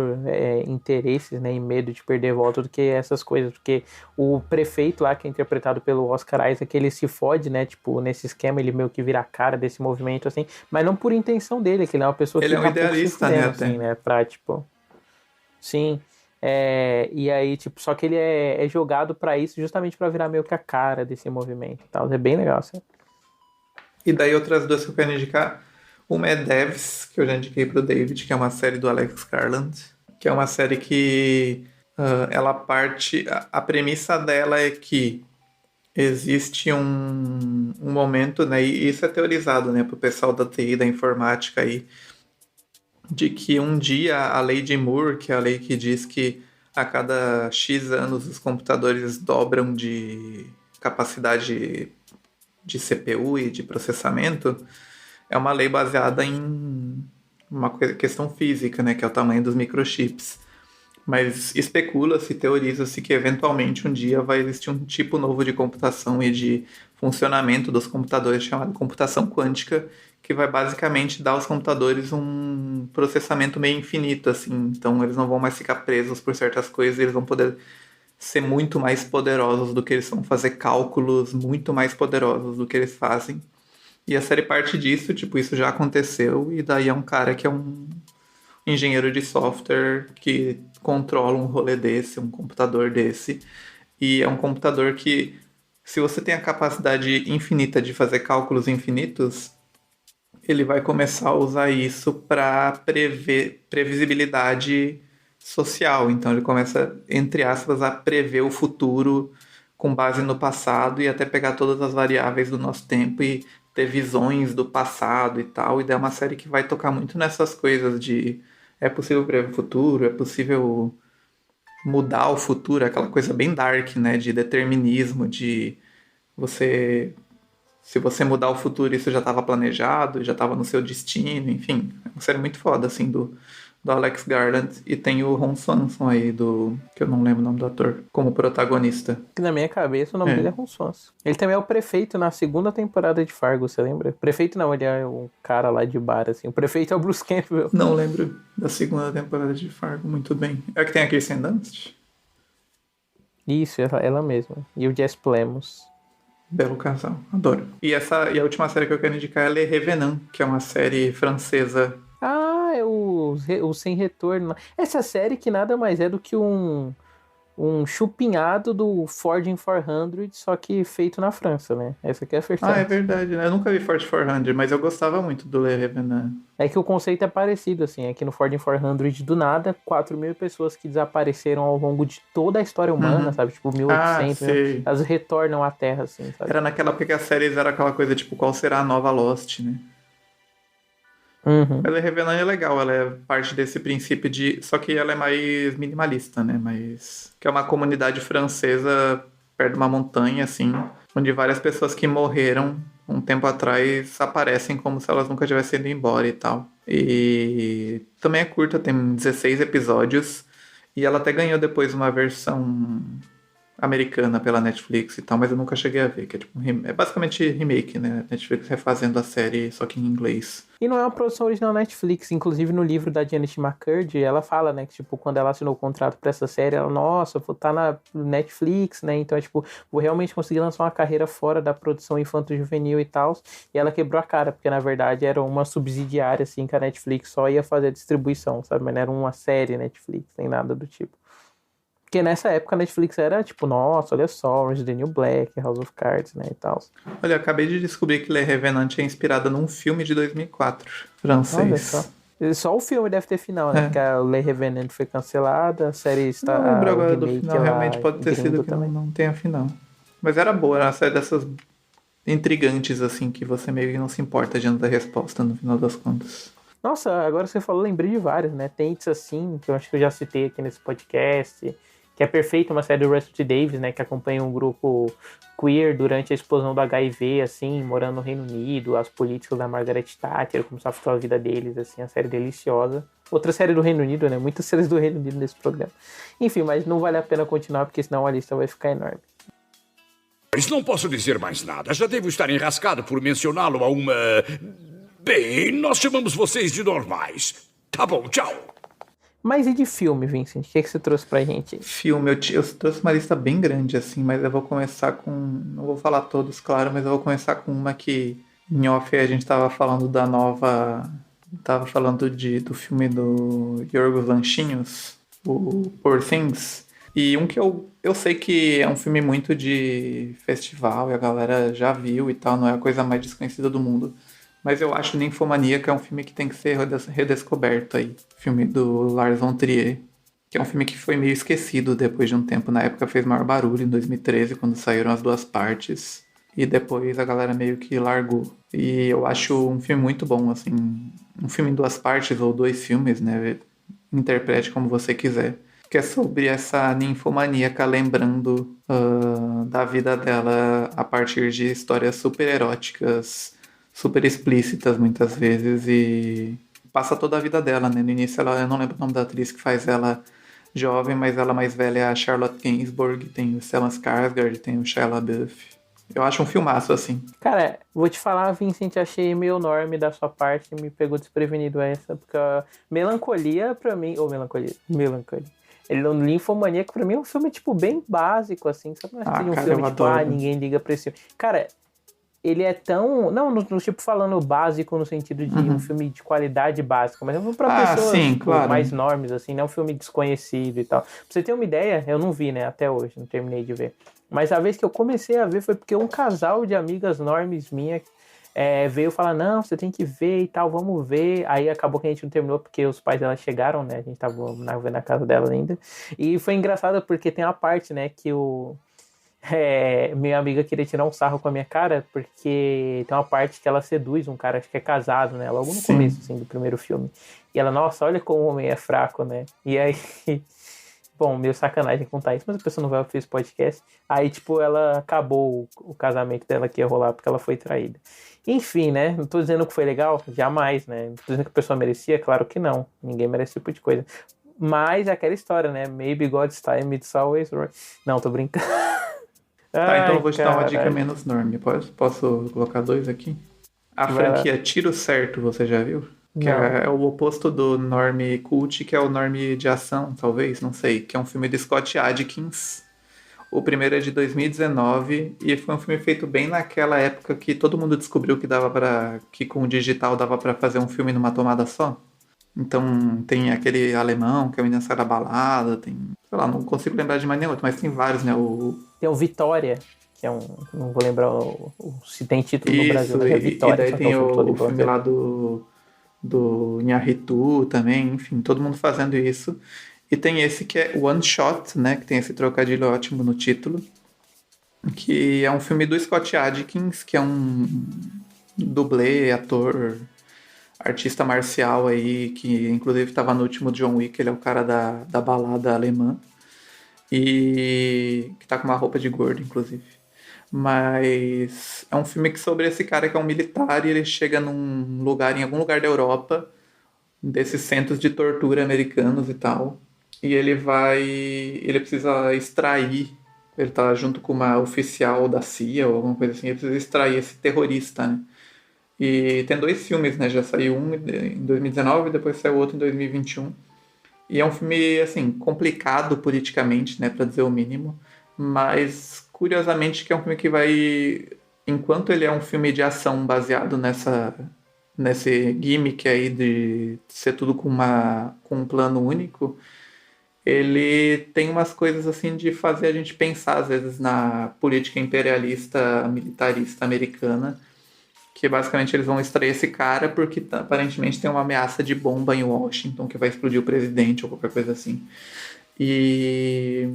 interesses, né, e medo de perder voto do que essas coisas, porque o prefeito lá, que é interpretado pelo Oscar Isaac, ele se fode, né, tipo, nesse esquema, ele meio que vira a cara desse movimento, assim, mas não por intenção dele, que ele é uma pessoa ele que é um idealista, né, até. assim, né, pra, tipo, sim, e aí, tipo, só que ele é jogado pra isso justamente pra virar meio que a cara desse movimento e tal, é bem legal, assim. E daí outras duas que eu quero indicar. Uma é Devs, que eu já indiquei pro David, que é uma série do Alex Garland, que é uma série que ela parte... A premissa dela é que existe um momento, né, e isso é teorizado, né, pro pessoal da TI, da informática aí, de que um dia a lei de Moore, que é a lei que diz que a cada X anos os computadores dobram de capacidade de CPU e de processamento, é uma lei baseada em uma questão física, né, que é o tamanho dos microchips. Mas especula-se, teoriza-se que eventualmente um dia vai existir um tipo novo de computação e de funcionamento dos computadores chamado computação quântica, que vai basicamente dar aos computadores um processamento meio infinito, assim. Então eles não vão mais ficar presos por certas coisas, eles vão poder ser muito mais poderosos do que eles vão fazer cálculos muito mais poderosos do que eles fazem. E a série parte disso, tipo, isso já aconteceu, e daí é um cara que é um engenheiro de software que controla um rolê desse, um computador desse, e é um computador que, se você tem a capacidade infinita de fazer cálculos infinitos, ele vai começar a usar isso para prever previsibilidade social. Então ele começa, entre aspas, a prever o futuro com base no passado e até pegar todas as variáveis do nosso tempo e ter visões do passado e tal. E daí é uma série que vai tocar muito nessas coisas de é possível prever o futuro, é possível mudar o futuro, aquela coisa bem dark, né, de determinismo, de você... Se você mudar o futuro, isso já estava planejado, já estava no seu destino, enfim. É uma série muito foda, assim, do Alex Garland. E tem o Ron Swanson aí, que eu não lembro o nome do ator, como protagonista. Que na minha cabeça o nome dele é Ron Swanson. Ele também é o prefeito na segunda temporada de Fargo, você lembra? Prefeito não, ele é um cara lá de bar, assim. O prefeito é o Bruce Campbell. Não lembro da segunda temporada de Fargo muito bem. É que tem a Kirsten Dunst? Isso, ela mesma. E o Jess Plemons. Belo casal, adoro. E a última série que eu quero indicar é Le Revenant, que é uma série francesa. Ah, é o Sem Retorno. Essa série que nada mais é do que um chupinhado do Ford 400, só que feito na França, né? Essa aqui é a verdade. É verdade, né? Eu nunca vi Ford 400, mas eu gostava muito do Le Revenant. É que o conceito é parecido, assim. É que no Ford 400, do nada, 4.000 pessoas que desapareceram ao longo de toda a história humana, sabe? Tipo, 1800, sei. elas retornam à Terra, assim, sabe? Era naquela época que as séries era aquela coisa, tipo, qual será a nova Lost, né? Uhum. Ela é Revenant é legal, ela é parte desse princípio de... Só que ela é mais minimalista, né? Que é uma comunidade francesa perto de uma montanha, assim, onde várias pessoas que morreram um tempo atrás aparecem como se elas nunca tivessem ido embora e tal. E também é curta, tem 16 episódios, e ela até ganhou depois uma versão americana pela Netflix e tal, mas eu nunca cheguei a ver, que é tipo é basicamente remake, né? Netflix refazendo a série só que em inglês. E não é uma produção original Netflix, inclusive no livro da Janet McCurdy, ela fala, né, que tipo, quando ela assinou o contrato pra essa série, ela, nossa, vou estar na Netflix, né, então é tipo, vou realmente conseguir lançar uma carreira fora da produção infanto-juvenil e tal, e ela quebrou a cara, porque na verdade era uma subsidiária, assim, que a Netflix só ia fazer a distribuição, sabe, mas não era uma série Netflix, nem nada do tipo. Porque nessa época a Netflix era tipo, nossa, olha só, Orange is the New Black, House of Cards, né, e tal. Olha, eu acabei de descobrir que Le Revenant é inspirada num filme de 2004, Olha francês. só. Só o filme deve ter final, né? É. Porque a Le Revenant foi cancelada, a série está. Não lembro O agora do remake final, lá, realmente pode ter sido gringo que também. não tenha final. Mas era boa, era uma série dessas intrigantes, assim, que você meio que não se importa diante da resposta no final das contas. Nossa, agora você falou, lembrei de vários, né? Tem It's Assim, que eu acho que eu já citei aqui nesse podcast, que é perfeito, uma série do Russell T. Davies, né? Que acompanha um grupo queer durante a explosão do HIV, assim, morando no Reino Unido, as políticas da Margaret Thatcher, como se afetou a vida deles, assim, a série deliciosa. Outra série do Reino Unido, né? Muitas séries do Reino Unido nesse programa. Enfim, mas não vale a pena continuar, porque senão a lista vai ficar enorme. Não posso dizer mais nada. Já devo estar enrascado por mencioná-lo a uma... Bem, nós chamamos vocês de normais. Tá bom, tchau. Mas e de filme, Vincent? O que você trouxe pra gente? Filme, eu trouxe uma lista bem grande, assim, mas eu vou começar com... Não vou falar todos, claro, mas eu vou começar com uma que em off a gente tava falando da nova... Tava falando do filme do Yorgos Lanthimos, o Poor Things. E um que eu sei que é um filme muito de festival e a galera já viu e tal, não é a coisa mais desconhecida do mundo. Mas eu acho Ninfomaníaca é um filme que tem que ser redescoberto aí. Filme do Lars von Trier, que é um filme que foi meio esquecido depois de um tempo. Na época fez maior barulho, em 2013, quando saíram as duas partes. E depois a galera meio que largou. E eu acho um filme muito bom, assim. Um filme em duas partes, ou dois filmes, né? Interprete como você quiser. Que é sobre essa ninfomaníaca lembrando da vida dela a partir de histórias super eróticas, super explícitas muitas vezes, e passa toda a vida dela, né? No início eu não lembro o nome da atriz que faz ela jovem, mas ela mais velha é a Charlotte Gainsbourg, tem o Stellan Skarsgård, tem o Shia LaBeouf. Eu acho um filmaço, assim. Cara, vou te falar, Vincent, achei meio enorme da sua parte, me pegou desprevenido essa, porque Melancolia pra mim... Ou Melancolia. Ele no Ninfomaníaca, pra mim, é um filme, tipo, bem básico, assim. Sabe? Não é um cara, filme, eu tipo, adoro. ninguém liga pra esse filme. Cara, ele é tão... Não, no tipo, falando básico no sentido de um filme de qualidade básica, mas é um filme pra pessoas sim, tipo, claro. mais normes, assim, não é um filme desconhecido e tal. Pra você ter uma ideia, eu não vi, né, até hoje, não terminei de ver. Mas a vez que eu comecei a ver foi porque um casal de amigas normes minha veio falar, não, você tem que ver e tal, vamos ver. Aí acabou que a gente não terminou porque os pais dela chegaram, né? A gente tava na casa dela ainda. E foi engraçado porque tem uma parte, né, que minha amiga queria tirar um sarro com a minha cara, porque tem uma parte que ela seduz um cara, acho que é casado, né? Logo no começo, assim, do primeiro filme. E ela, nossa, olha como o homem é fraco, né? E aí... Bom, meio sacanagem contar isso, mas a pessoa não vai ouvir esse podcast. Aí, tipo, ela acabou o casamento dela que ia rolar porque ela foi traída. Enfim, né? Não tô dizendo que foi legal, jamais, né? Não tô dizendo que a pessoa merecia, claro que não. Ninguém merece esse tipo de coisa. Mas é aquela história, né? Maybe God's time it's always right. Não, tô brincando. Tá, então eu vou te dar uma caralho. dica menos norme. Posso colocar dois aqui? A franquia Tiro Certo, você já viu? Que Não. é o oposto do Norme Cult, que é o Norme de ação, talvez, não sei. Que é um filme de Scott Adkins. O primeiro é de 2019 e foi um filme feito bem naquela época que todo mundo descobriu que com o digital dava pra fazer um filme numa tomada só. Então tem aquele alemão que é o Menino Sai da Balada, tem... Sei lá, não consigo lembrar de mais nenhum outro, mas tem vários, né? Tem o Vitória, que é um... Não vou lembrar se tem título no Brasil, mas é e Vitória. daí só que tem é um filme o filme lá do Inharritu também, enfim, todo mundo fazendo isso. E tem esse que é One Shot, né? Que tem esse trocadilho ótimo no título. Que é um filme do Scott Adkins, que é um dublê, ator, artista marcial aí, que inclusive estava no último John Wick, ele é o cara da balada alemã. E que tá com uma roupa de gordo, inclusive. Mas é um filme sobre esse cara que é um militar e ele chega num lugar, em algum lugar da Europa, desses centros de tortura americanos e tal. E ele precisa extrair Ele tá junto com uma oficial da CIA ou alguma coisa assim. Ele precisa extrair esse terrorista, né? E tem 2 filmes, né? Já saiu um em 2019 e depois saiu outro em 2021. E é um filme, assim, complicado politicamente, né? Pra dizer o mínimo. Mas, curiosamente, que é um filme que vai... Enquanto ele é um filme de ação baseado nesse gimmick aí de ser tudo com um plano único, ele tem umas coisas assim de fazer a gente pensar às vezes na política imperialista militarista americana, que basicamente eles vão extrair esse cara porque aparentemente tem uma ameaça de bomba em Washington que vai explodir o presidente ou qualquer coisa assim. E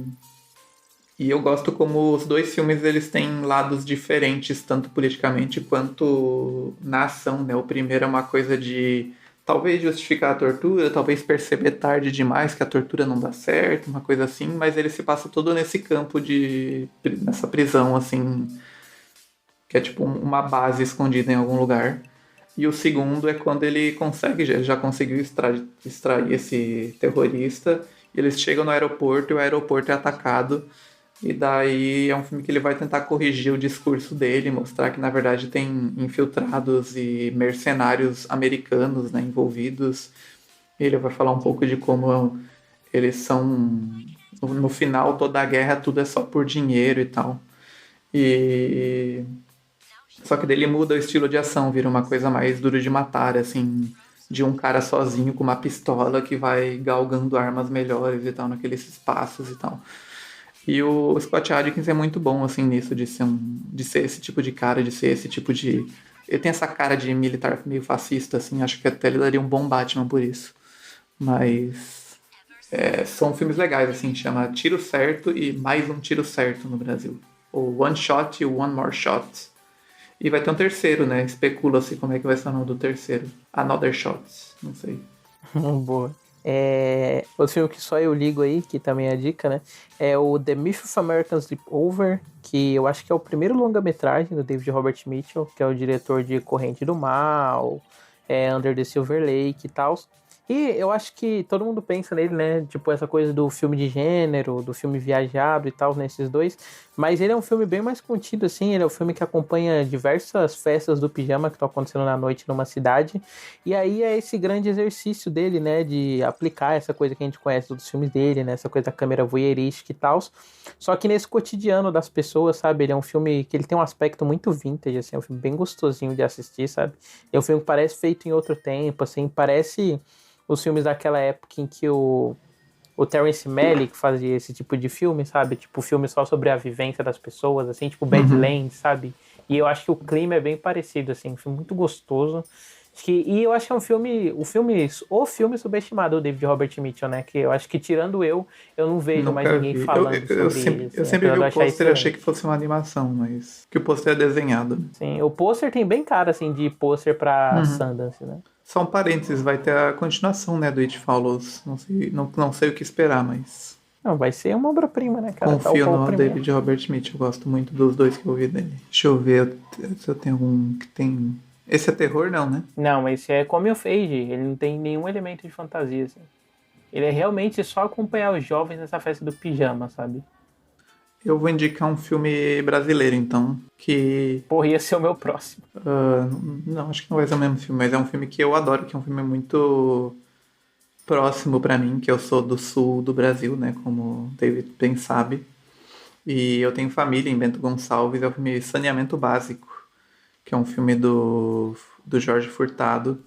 eu gosto como os 2 filmes eles têm lados diferentes, tanto politicamente quanto na ação, né? O primeiro é uma coisa de talvez justificar a tortura, talvez perceber tarde demais que a tortura não dá certo, uma coisa assim, mas ele se passa todo nesse campo nessa prisão, assim, que é tipo uma base escondida em algum lugar. E o segundo é quando ele consegue, já conseguiu extrair esse terrorista, e eles chegam no aeroporto e o aeroporto é atacado. E daí é um filme que ele vai tentar corrigir o discurso dele, mostrar que na verdade tem infiltrados e mercenários americanos, né, envolvidos. Ele vai falar um pouco de como eles são... No final, toda a guerra, tudo é só por dinheiro e tal. Só que daí ele muda o estilo de ação, vira uma coisa mais duro de matar, assim, de um cara sozinho com uma pistola que vai galgando armas melhores e tal, naqueles espaços e tal. E o Scott Adkins é muito bom, assim, nisso, de ser esse tipo de cara, de ser esse tipo de... Ele tem essa cara de militar meio fascista, assim, acho que até ele daria um bom Batman por isso. Mas são filmes legais, assim, chama Tiro Certo e Mais um Tiro Certo no Brasil. Ou One Shot e One More Shot. E vai ter um terceiro, né? Especula-se como é que vai ser o nome do terceiro. Another Shot, não sei. Boa. Outro filme que só eu ligo aí, que também é a dica, né? É o The Myth of American Sleepover, que eu acho que é o primeiro longa-metragem do David Robert Mitchell, que é o diretor de Corrente do Mal, Under the Silver Lake e tal. E eu acho que todo mundo pensa nele, né? Tipo, essa coisa do filme de gênero, do filme viajado e tal, nesses dois. Mas ele é um filme bem mais contido, assim. Ele é um filme que acompanha diversas festas do pijama que estão acontecendo na noite numa cidade. E aí é esse grande exercício dele, né? De aplicar essa coisa que a gente conhece dos filmes dele, né? Essa coisa da câmera voyeurística e tal. Só que nesse cotidiano das pessoas, sabe? Ele é um filme que ele tem um aspecto muito vintage, assim. É um filme bem gostosinho de assistir, sabe? É um filme que parece feito em outro tempo, assim. Parece... os filmes daquela época em que o Terrence Malick fazia esse tipo de filme, sabe? Tipo, filme só sobre a vivência das pessoas, assim, tipo Badlands, sabe? E eu acho que o clima é bem parecido, assim, um filme muito gostoso. E eu acho que é um filme, o filme subestimado do David Robert Mitchell, né? Que eu acho que tirando eu não vejo mais ninguém falando sobre ele. Eu sempre vi o pôster e achei que fosse uma animação, mas que o pôster é desenhado. Sim, o pôster tem bem cara, assim, de pôster pra Sundance, né? Só um parênteses, vai ter a continuação, né, do It Follows. Não sei o que esperar, mas... Não, vai ser uma obra-prima, né, cara? Confio no David Robert Mitchell, eu gosto muito dos 2 que eu ouvi dele. Deixa eu ver se eu tenho algum que tem... Esse é terror, não, né? Não, esse é coming of age, ele não tem nenhum elemento de fantasia, assim. Ele é realmente só acompanhar os jovens nessa festa do pijama, sabe? Eu vou indicar um filme brasileiro, então, que... Porra, ia ser o meu próximo. Não, acho que não vai ser o mesmo filme, mas é um filme que eu adoro, que é um filme muito próximo pra mim, que eu sou do sul do Brasil, né, como o David bem sabe. E eu tenho família em Bento Gonçalves, é o filme Saneamento Básico, que é um filme do Jorge Furtado,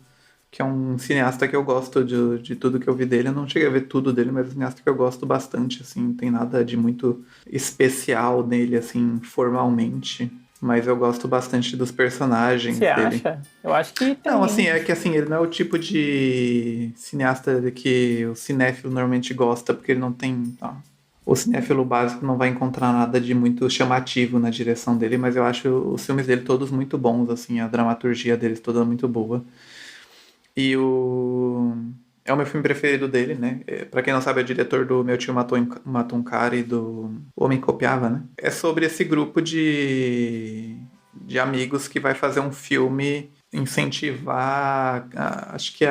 que é um cineasta que eu gosto de tudo que eu vi dele. Eu não cheguei a ver tudo dele, mas é um cineasta que eu gosto bastante, assim, não tem nada de muito especial nele, assim, formalmente. Mas eu gosto bastante dos personagens dele. Você acha? Eu acho que tem. Não, assim, é que assim, ele não é o tipo de cineasta que o cinéfilo normalmente gosta, porque ele não tem... O cinéfilo básico não vai encontrar nada de muito chamativo na direção dele, mas eu acho os filmes dele todos muito bons, assim, a dramaturgia deles toda muito boa. E é o meu filme preferido dele, né? Pra quem não sabe, é o diretor do Meu Tio Matou um Cara e do O Homem que Copiava, né? É sobre esse grupo de amigos que vai fazer um filme incentivar, acho que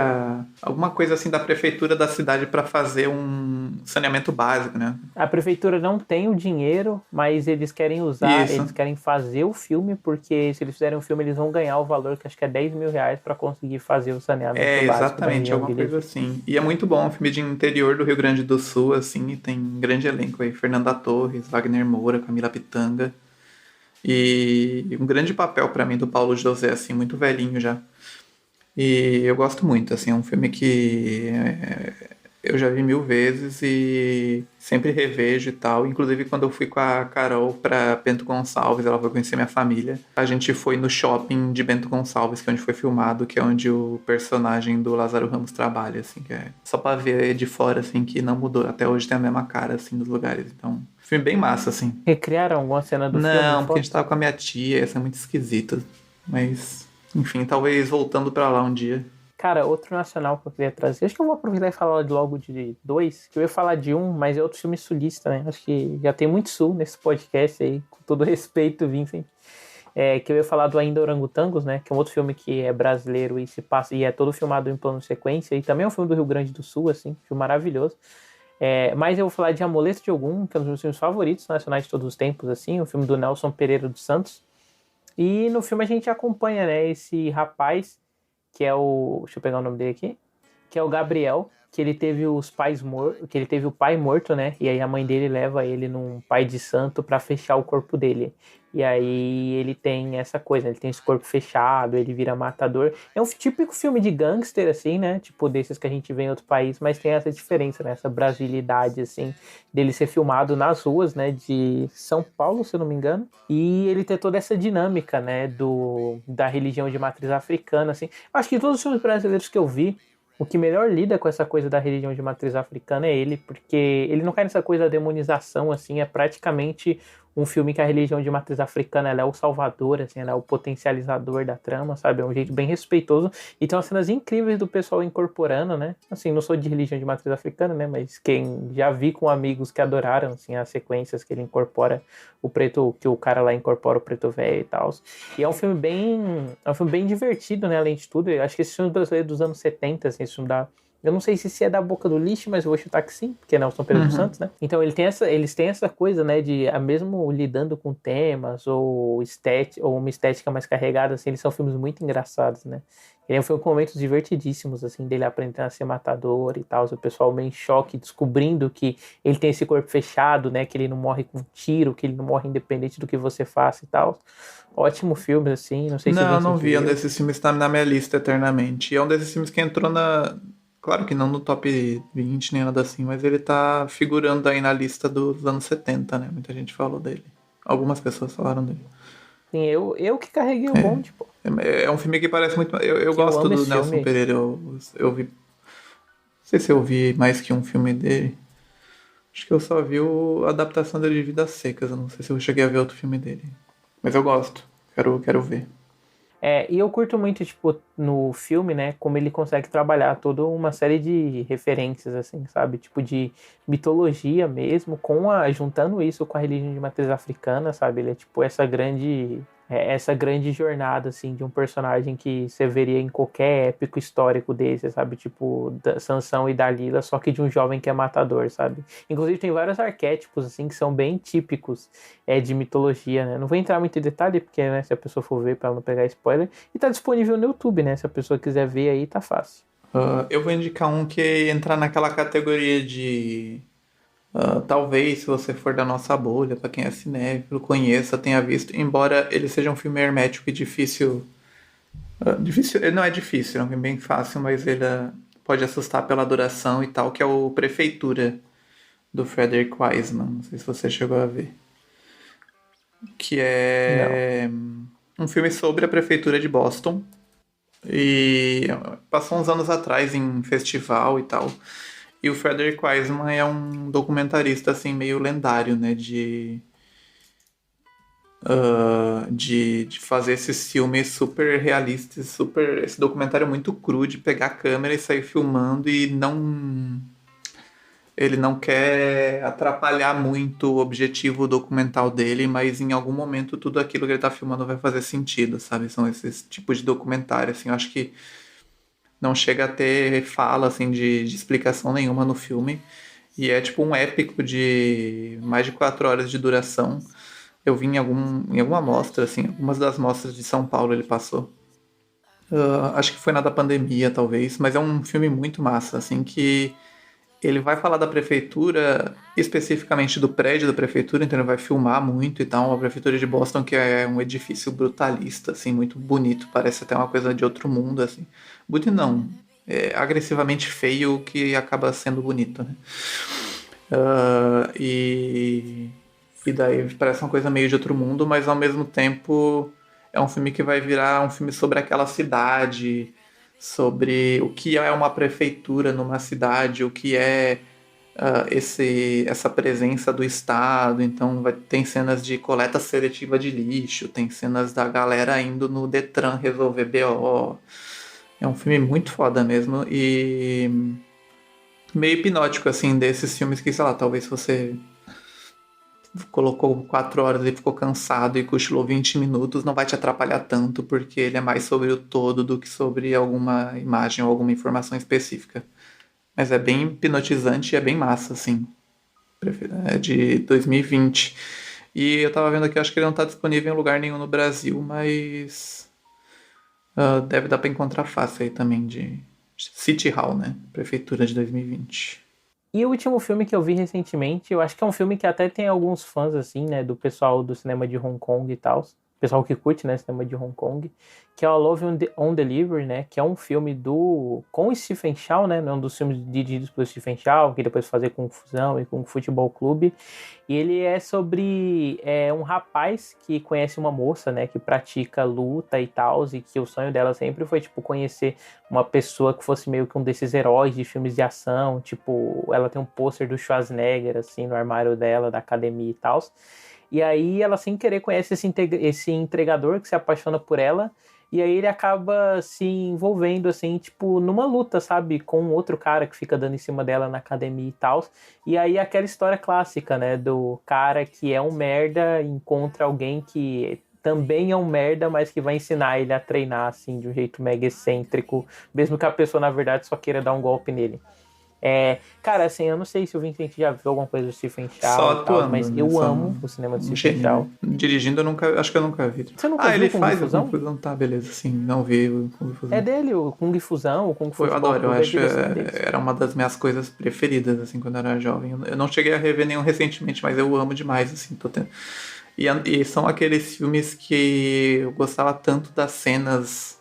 alguma coisa assim da prefeitura da cidade para fazer um saneamento básico, né? A prefeitura não tem o dinheiro, mas eles querem usar, Isso. eles querem fazer o filme, porque se eles fizerem o filme, eles vão ganhar o valor, que acho que é R$ 10.000 para conseguir fazer o saneamento básico da Exatamente, região alguma que eles... coisa assim. E é muito bom, um filme de interior do Rio Grande do Sul, assim, e tem um grande elenco aí, Fernanda Torres, Wagner Moura, Camila Pitanga. E um grande papel pra mim do Paulo José, assim, muito velhinho já. E eu gosto muito, assim, é um filme que eu já vi 1000 vezes e sempre revejo e tal. Inclusive, quando eu fui com a Carol pra Bento Gonçalves, ela foi conhecer minha família. A gente foi no shopping de Bento Gonçalves, que é onde foi filmado, que é onde o personagem do Lázaro Ramos trabalha, assim, que é só pra ver de fora, assim, que não mudou. Até hoje tem a mesma cara, assim, nos lugares. Então, filme bem massa, assim. Recriaram alguma cena do filme? Não, porque a gente tava com a minha tia, ia ser muito esquisito. Mas, enfim, talvez voltando pra lá um dia. Cara, outro nacional que eu queria trazer, acho que eu vou aproveitar e falar logo de dois, que eu ia falar de um, mas é outro filme sulista, né? Acho que já tem muito sul nesse podcast aí, com todo respeito, Vincent. Que eu ia falar do Ainda Orangotangos, né? Que é um outro filme que é brasileiro e se passa e é todo filmado em plano sequência, e também é um filme do Rio Grande do Sul, assim, filme maravilhoso. Mas eu vou falar de Amuleto de Ogum, que é um dos meus filmes favoritos nacionais de todos os tempos, assim, o filme do Nelson Pereira dos Santos. E no filme a gente acompanha, né, esse rapaz, que é o... Deixa eu pegar o nome dele aqui. Que é o Gabriel, que ele teve que ele teve o pai morto, né? E aí a mãe dele leva ele num pai de santo pra fechar o corpo dele. E aí ele tem essa coisa, ele tem esse corpo fechado, ele vira matador. É um típico filme de gangster, assim, né? Tipo desses que a gente vê em outro país, mas tem essa diferença, né? Essa brasilidade, assim, dele ser filmado nas ruas, né? De São Paulo, se eu não me engano. E ele ter toda essa dinâmica, né? Da religião de matriz africana, assim. Acho que todos os filmes brasileiros que eu vi, o que melhor lida com essa coisa da religião de matriz africana é ele, porque ele não cai nessa coisa da demonização, assim, é praticamente um filme que a religião de matriz africana ela é o salvador, assim, ela é o potencializador da trama, sabe? É um jeito bem respeitoso. E tem umas cenas incríveis do pessoal incorporando, né? Assim, não sou de religião de matriz africana, né? Mas quem já vi com amigos que adoraram, assim, as sequências que ele incorpora o preto, que o cara lá incorpora o preto velho e tal. E é um filme bem divertido, né? Além de tudo, eu acho que esse filme brasileiro dos anos 70, assim, esse filme da... Eu não sei se é da boca do lixo, mas eu vou chutar que sim, porque é Nelson Pedro dos Santos, né? Então eles têm essa coisa, né, de mesmo lidando com temas ou uma estética mais carregada, assim, eles são filmes muito engraçados, né? Ele é um filme com momentos divertidíssimos, assim, dele aprendendo a ser matador e tal, o pessoal meio em choque, descobrindo que ele tem esse corpo fechado, né, que ele não morre com tiro, que ele não morre independente do que você faça e tal. Ótimo filme, assim, não sei se Não, Vincent não vi. É um viu. desses filmes que tá na minha lista eternamente. E é um desses filmes que entrou na. Claro que não no top 20 nem nada assim, mas ele tá figurando aí na lista dos anos 70, né? Muita gente falou dele. Algumas pessoas falaram dele. Assim, eu que carreguei o bonde, pô. É um filme que parece muito. Eu Que eu gosto amo do esse Nelson filme. Pereira. Eu vi. Não sei se eu vi mais que um filme dele. Acho que eu só vi a adaptação dele de Vidas Secas. Eu não sei se eu cheguei a ver outro filme dele. Mas eu gosto. Quero ver. E eu curto muito, tipo, no filme, né, como ele consegue trabalhar toda uma série de referências, assim, sabe? Tipo, de mitologia mesmo, juntando isso com a religião de matriz africana, sabe? Ele é, tipo, essa grande jornada, assim, de um personagem que você veria em qualquer épico histórico desse, sabe? Tipo, da Sansão e Dalila, só que de um jovem que é matador, sabe? Inclusive tem vários arquétipos, assim, que são bem típicos de mitologia, né? Não vou entrar muito em detalhe, porque, né, se a pessoa for ver pra não pegar spoiler, e tá disponível no YouTube, né? Se a pessoa quiser ver aí, tá fácil. Eu vou indicar um que entra naquela categoria de. Talvez, se você for da nossa bolha, pra quem é cinéfilo, conheça, tenha visto, embora ele seja um filme hermético e difícil. Difícil, ele não é difícil, é um filme bem fácil, mas ele pode assustar pela duração e tal, que é o Prefeitura, do Frederick Wiseman. Não sei se você chegou a ver. Que é um filme sobre a prefeitura de Boston. E passou uns anos atrás em festival e tal. E o Frederick Wiseman é um documentarista assim meio lendário, né, de fazer esses filmes super realistas, esse documentário muito cru de pegar a câmera e sair filmando e Ele não quer atrapalhar muito o objetivo documental dele, mas em algum momento tudo aquilo que ele tá filmando vai fazer sentido, sabe? São esses tipos de documentário, assim, eu acho que não chega a ter fala, assim, de explicação nenhuma no filme. E é tipo um épico de mais de 4 horas de duração. Eu vi em alguma mostra, assim, algumas das mostras de São Paulo ele passou. Acho que foi na da pandemia, talvez, mas é um filme muito massa, assim, que ele vai falar da prefeitura, especificamente do prédio da prefeitura, então ele vai filmar muito e tal. A prefeitura de Boston, que é um edifício brutalista, assim, muito bonito, parece até uma coisa de outro mundo, assim. Bonito não, é agressivamente feio que acaba sendo bonito, né? Ah, e daí parece uma coisa meio de outro mundo, mas ao mesmo tempo é um filme que vai virar um filme sobre aquela cidade, sobre o que é uma prefeitura numa cidade, o que é essa presença do Estado. Então tem cenas de coleta seletiva de lixo, tem cenas da galera indo no Detran resolver BO. É um filme muito foda mesmo e meio hipnótico, assim, desses filmes que, sei lá, talvez você colocou 4 horas e ficou cansado e cochilou 20 minutos, não vai te atrapalhar tanto, porque ele é mais sobre o todo do que sobre alguma imagem ou alguma informação específica. Mas é bem hipnotizante e é bem massa, assim. É de 2020. E eu tava vendo aqui, acho que ele não tá disponível em lugar nenhum no Brasil, mas deve dar pra encontrar fácil aí também, de City Hall, né? Prefeitura de 2020. E o último filme que eu vi recentemente, eu acho que é um filme que até tem alguns fãs, assim, né, do pessoal do cinema de Hong Kong e tal, pessoal que curte, né, cinema de Hong Kong, que é o Love on Delivery, né, que é um filme com o Stephen Chow, né, um dos filmes dirigidos pelo Stephen Chow, que depois fazer Kung Fusão e Kung Futebol Clube, e ele é sobre um rapaz que conhece uma moça, né, que pratica luta e tal, e que o sonho dela sempre foi, tipo, conhecer uma pessoa que fosse meio que um desses heróis de filmes de ação, tipo, ela tem um pôster do Schwarzenegger, assim, no armário dela, da academia e tal. E aí ela, sem querer, conhece esse entregador que se apaixona por ela, e aí ele acaba se envolvendo, assim, tipo, numa luta, sabe? Com outro cara que fica dando em cima dela na academia e tal. E aí aquela história clássica, né? Do cara que é um merda, encontra alguém que também é um merda, mas que vai ensinar ele a treinar, assim, de um jeito mega excêntrico, mesmo que a pessoa, na verdade, só queira dar um golpe nele. Cara, assim, eu não sei se o Vincent já viu alguma coisa do Stephen Só Chow e tal, atuando, mas né? eu Só amo o cinema do um Stephen gênio, Chow. né? Dirigindo, acho que eu nunca vi. Você nunca viu Ele Kung faz o Fusão? Kung Fusão? Tá, beleza, sim, não vi o Kung Fusão. É dele, o Kung Fusão, o Kung Pô, eu Futebol adoro, eu Clube, a acho direção deles. era uma das minhas coisas preferidas, assim, quando eu era jovem. Eu não cheguei a rever nenhum recentemente, mas eu amo demais, assim, tô tendo... E são aqueles filmes que eu gostava tanto das cenas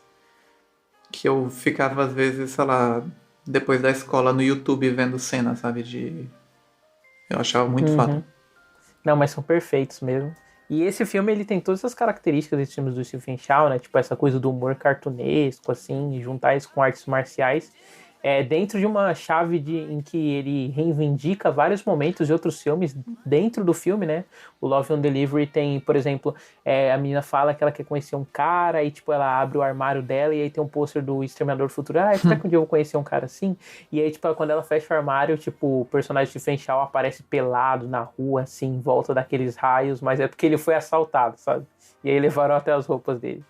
que eu ficava, às vezes, sei lá, depois da escola no YouTube vendo cena, sabe, Eu achava muito Uhum. foda. Não, mas são perfeitos mesmo. E esse filme, ele tem todas as características desses filmes do Stephen Chow, né? Tipo, essa coisa do humor cartunesco, assim, e juntar isso com artes marciais. Dentro de uma chave em que ele reivindica vários momentos de outros filmes dentro do filme, né? O Love on Delivery tem, por exemplo, a menina fala que ela quer conhecer um cara e, tipo, ela abre o armário dela e aí tem um pôster do Exterminador do Futuro. Ah, será que um dia eu vou conhecer um cara assim? E aí, tipo, quando ela fecha o armário, tipo, o personagem de Stephen Chow aparece pelado na rua, assim, em volta daqueles raios, mas é porque ele foi assaltado, sabe? E aí levaram até as roupas dele.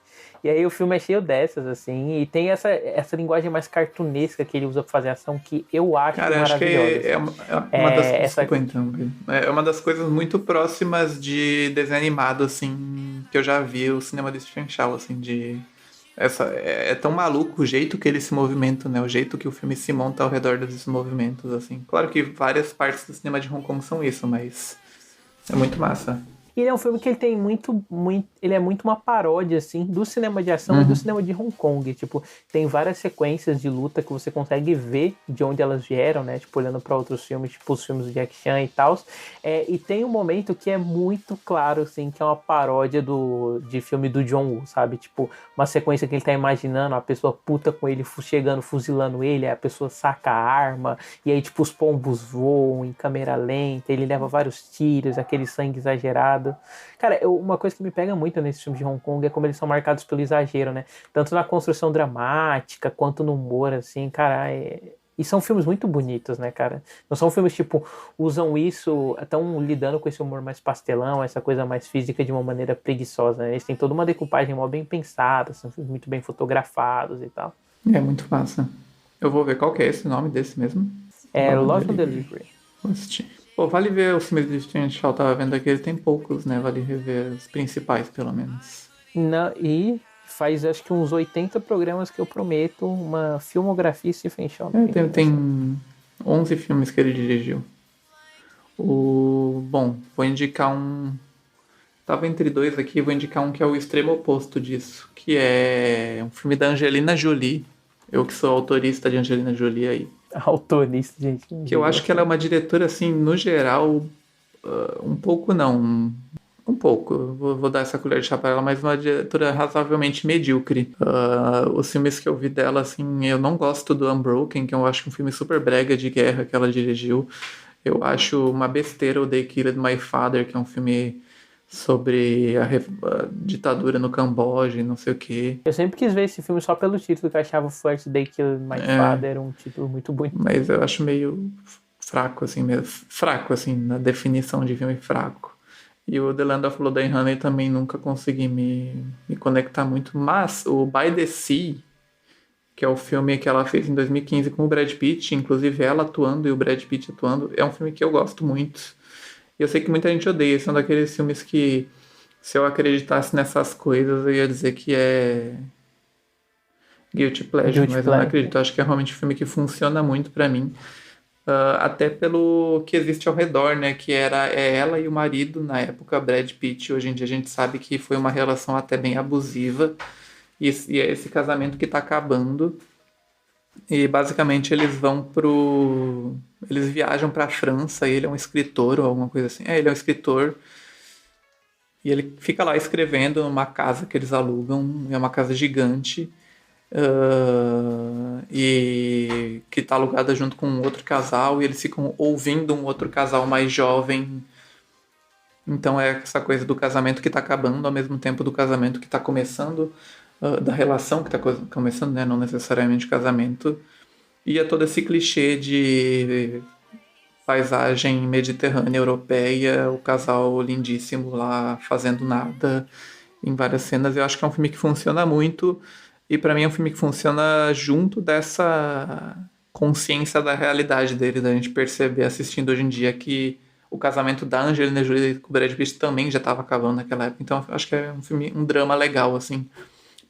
E aí o filme é cheio dessas, assim, e tem essa linguagem mais cartunesca que ele usa pra fazer ação que eu acho Cara, acho que maravilhosa. é uma das... Essa... Desculpa, então, velho. É uma das coisas muito próximas de desenho animado, assim, que eu já vi o cinema de Stephen Chow, assim, de... É tão maluco o jeito que ele se movimenta, né? O jeito que o filme se monta ao redor desses movimentos, assim. Claro que várias partes do cinema de Hong Kong são isso, mas é muito massa. E ele é um filme que ele tem ele é muito uma paródia, assim, do cinema de ação e do cinema de Hong Kong. Tipo, tem várias sequências de luta que você consegue ver de onde elas vieram, né? Tipo, olhando para outros filmes, tipo os filmes do Jack Chan e tal. E tem um momento que é muito claro, assim, que é uma paródia de filme do John Woo, sabe? Tipo, uma sequência que ele tá imaginando, a pessoa puta com ele chegando, fuzilando ele, aí a pessoa saca a arma, e aí, tipo, os pombos voam em câmera lenta, ele leva vários tiros, aquele sangue exagerado. Cara, uma coisa que me pega muito nesses filmes de Hong Kong é como eles são marcados pelo exagero, né? Tanto na construção dramática quanto no humor, assim, cara, E são filmes muito bonitos, né, cara? Não são filmes, tipo, usam isso, estão lidando com esse humor mais pastelão, essa coisa mais física de uma maneira preguiçosa, né? Eles têm toda uma decupagem mó bem pensada, são filmes muito bem fotografados e tal. É muito massa. Eu vou ver qual que é esse nome desse mesmo. É Lost on Delivery. Vou assistir. Pô, vale ver os filmes de Strange Shaw, tava vendo aqui, ele tem poucos, né? Vale rever os principais, pelo menos. E faz, acho que uns 80 programas que eu prometo uma filmografia Stephen Shaw. Tem 11 filmes que ele dirigiu. Bom, vou indicar um... Tava entre dois aqui, vou indicar um que é o extremo oposto disso, que é um filme da Angelina Jolie. Eu que sou autorista de Angelina Jolie aí. Autorista, gente. Que eu acho que ela é uma diretora, assim, no geral, um pouco não... Um pouco, vou dar essa colher de chá pra ela, mas uma diretora razoavelmente medíocre. Os filmes que eu vi dela, assim, eu não gosto do Unbroken, que eu acho um filme super brega de guerra que ela dirigiu. Eu acho uma besteira o They Killed My Father, que é um filme sobre a ditadura no Camboja e não sei o quê. Eu sempre quis ver esse filme só pelo título, que eu achava First They Killed My Father um título muito bonito. Mas eu acho meio fraco, assim, na definição de filme fraco. E o The Land of Blood and Honey também nunca consegui me conectar muito. Mas o By the Sea, que é o filme que ela fez em 2015 com o Brad Pitt, inclusive ela atuando e o Brad Pitt atuando, é um filme que eu gosto muito. E eu sei que muita gente odeia. Esse é um daqueles filmes que, se eu acreditasse nessas coisas, eu ia dizer que é guilty pleasure, mas eu não acredito. Eu acho que é realmente um filme que funciona muito pra mim. Até pelo que existe ao redor, né? Que é ela e o marido, na época, Brad Pitt. Hoje em dia a gente sabe que foi uma relação até bem abusiva. E é esse casamento que tá acabando. E basicamente eles viajam pra França. E ele é um escritor ou alguma coisa assim. Ele é um escritor. E ele fica lá escrevendo numa casa que eles alugam. É uma casa gigante. E que está alugada junto com um outro casal, e eles ficam ouvindo um outro casal mais jovem. Então é essa coisa do casamento que está acabando ao mesmo tempo do casamento que está começando, da relação que está começando, né? Não necessariamente casamento. E é todo esse clichê de paisagem mediterrânea europeia, o casal lindíssimo lá fazendo nada em várias cenas. Eu acho que é um filme que funciona muito. E pra mim é um filme que funciona junto dessa consciência da realidade dele, da gente perceber assistindo hoje em dia que o casamento da Angelina Jolie com o Brad Pitt também já estava acabando naquela época. Então acho que é um filme, um drama legal, assim.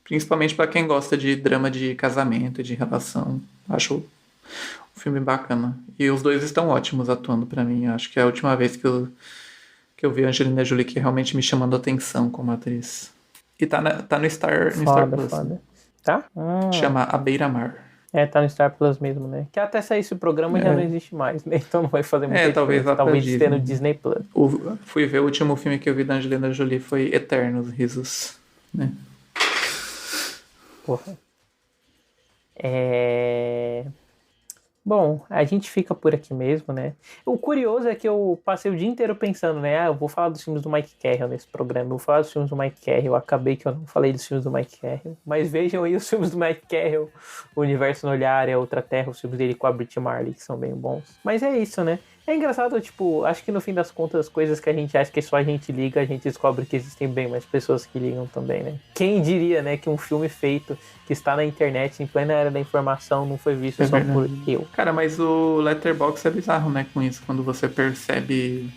Principalmente pra quem gosta de drama de casamento e de relação. Acho um filme bacana. E os dois estão ótimos atuando pra mim. Acho que é a última vez que eu vi a Angelina Jolie que realmente me chamando a atenção como atriz. E tá no Star Plus. Foda. Tá? Chama A Beira-Mar. Tá no Star Plus mesmo, né? Que até sair esse programa já não existe mais, né? Então não vai fazer muito talvez ter no Disney Plus. Fui ver o último filme que eu vi da Angelina Jolie foi Eternos Risos, né? Porra. Bom, a gente fica por aqui mesmo, né? O curioso é que eu passei o dia inteiro pensando, né? Eu vou falar dos filmes do Mike Carroll nesse programa. Eu vou falar dos filmes do Mike Carroll. Acabei que eu não falei dos filmes do Mike Carroll. Mas vejam aí os filmes do Mike Carroll. O Universo no Olhar, A Outra Terra. Os filmes dele com a Brit Marley, que são bem bons. Mas é isso, né? É engraçado, tipo, acho que no fim das contas, as coisas que a gente acha que só a gente liga, a gente descobre que existem bem mais pessoas que ligam também, né? Quem diria, né, que um filme feito, que está na internet, em plena era da informação, não foi visto só por eu. Cara, mas o Letterboxd é bizarro, né, com isso, quando você percebe,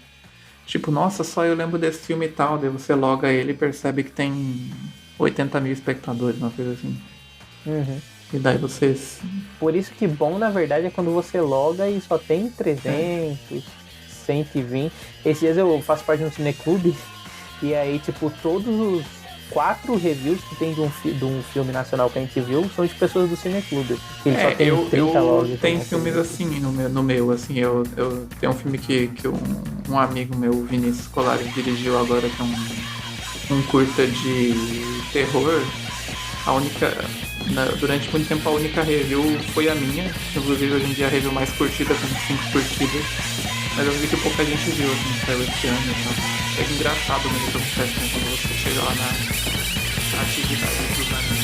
tipo, nossa, só eu lembro desse filme e tal, daí você loga ele e percebe que tem 80 mil espectadores, uma coisa assim. E daí vocês... Por isso que bom, na verdade, é quando você loga e só tem 300, 120. Esses dias eu faço parte de um cineclube e aí, tipo, todos os 4 reviews que tem de um filme nacional que a gente viu são de pessoas do cineclube. Ele só tem 30 lojas. Tem filmes assim no meu assim, eu tenho um filme que um amigo meu, Vinícius Colari, dirigiu agora, que é um curta de terror. Durante muito tempo a única review foi a minha, inclusive hoje em dia a review mais curtida, com 5 curtidas, mas eu vi que pouca gente viu, assim, saiu esse ano e tal. É engraçado mesmo o processo, né, quando você chega lá na atividade dos amigos.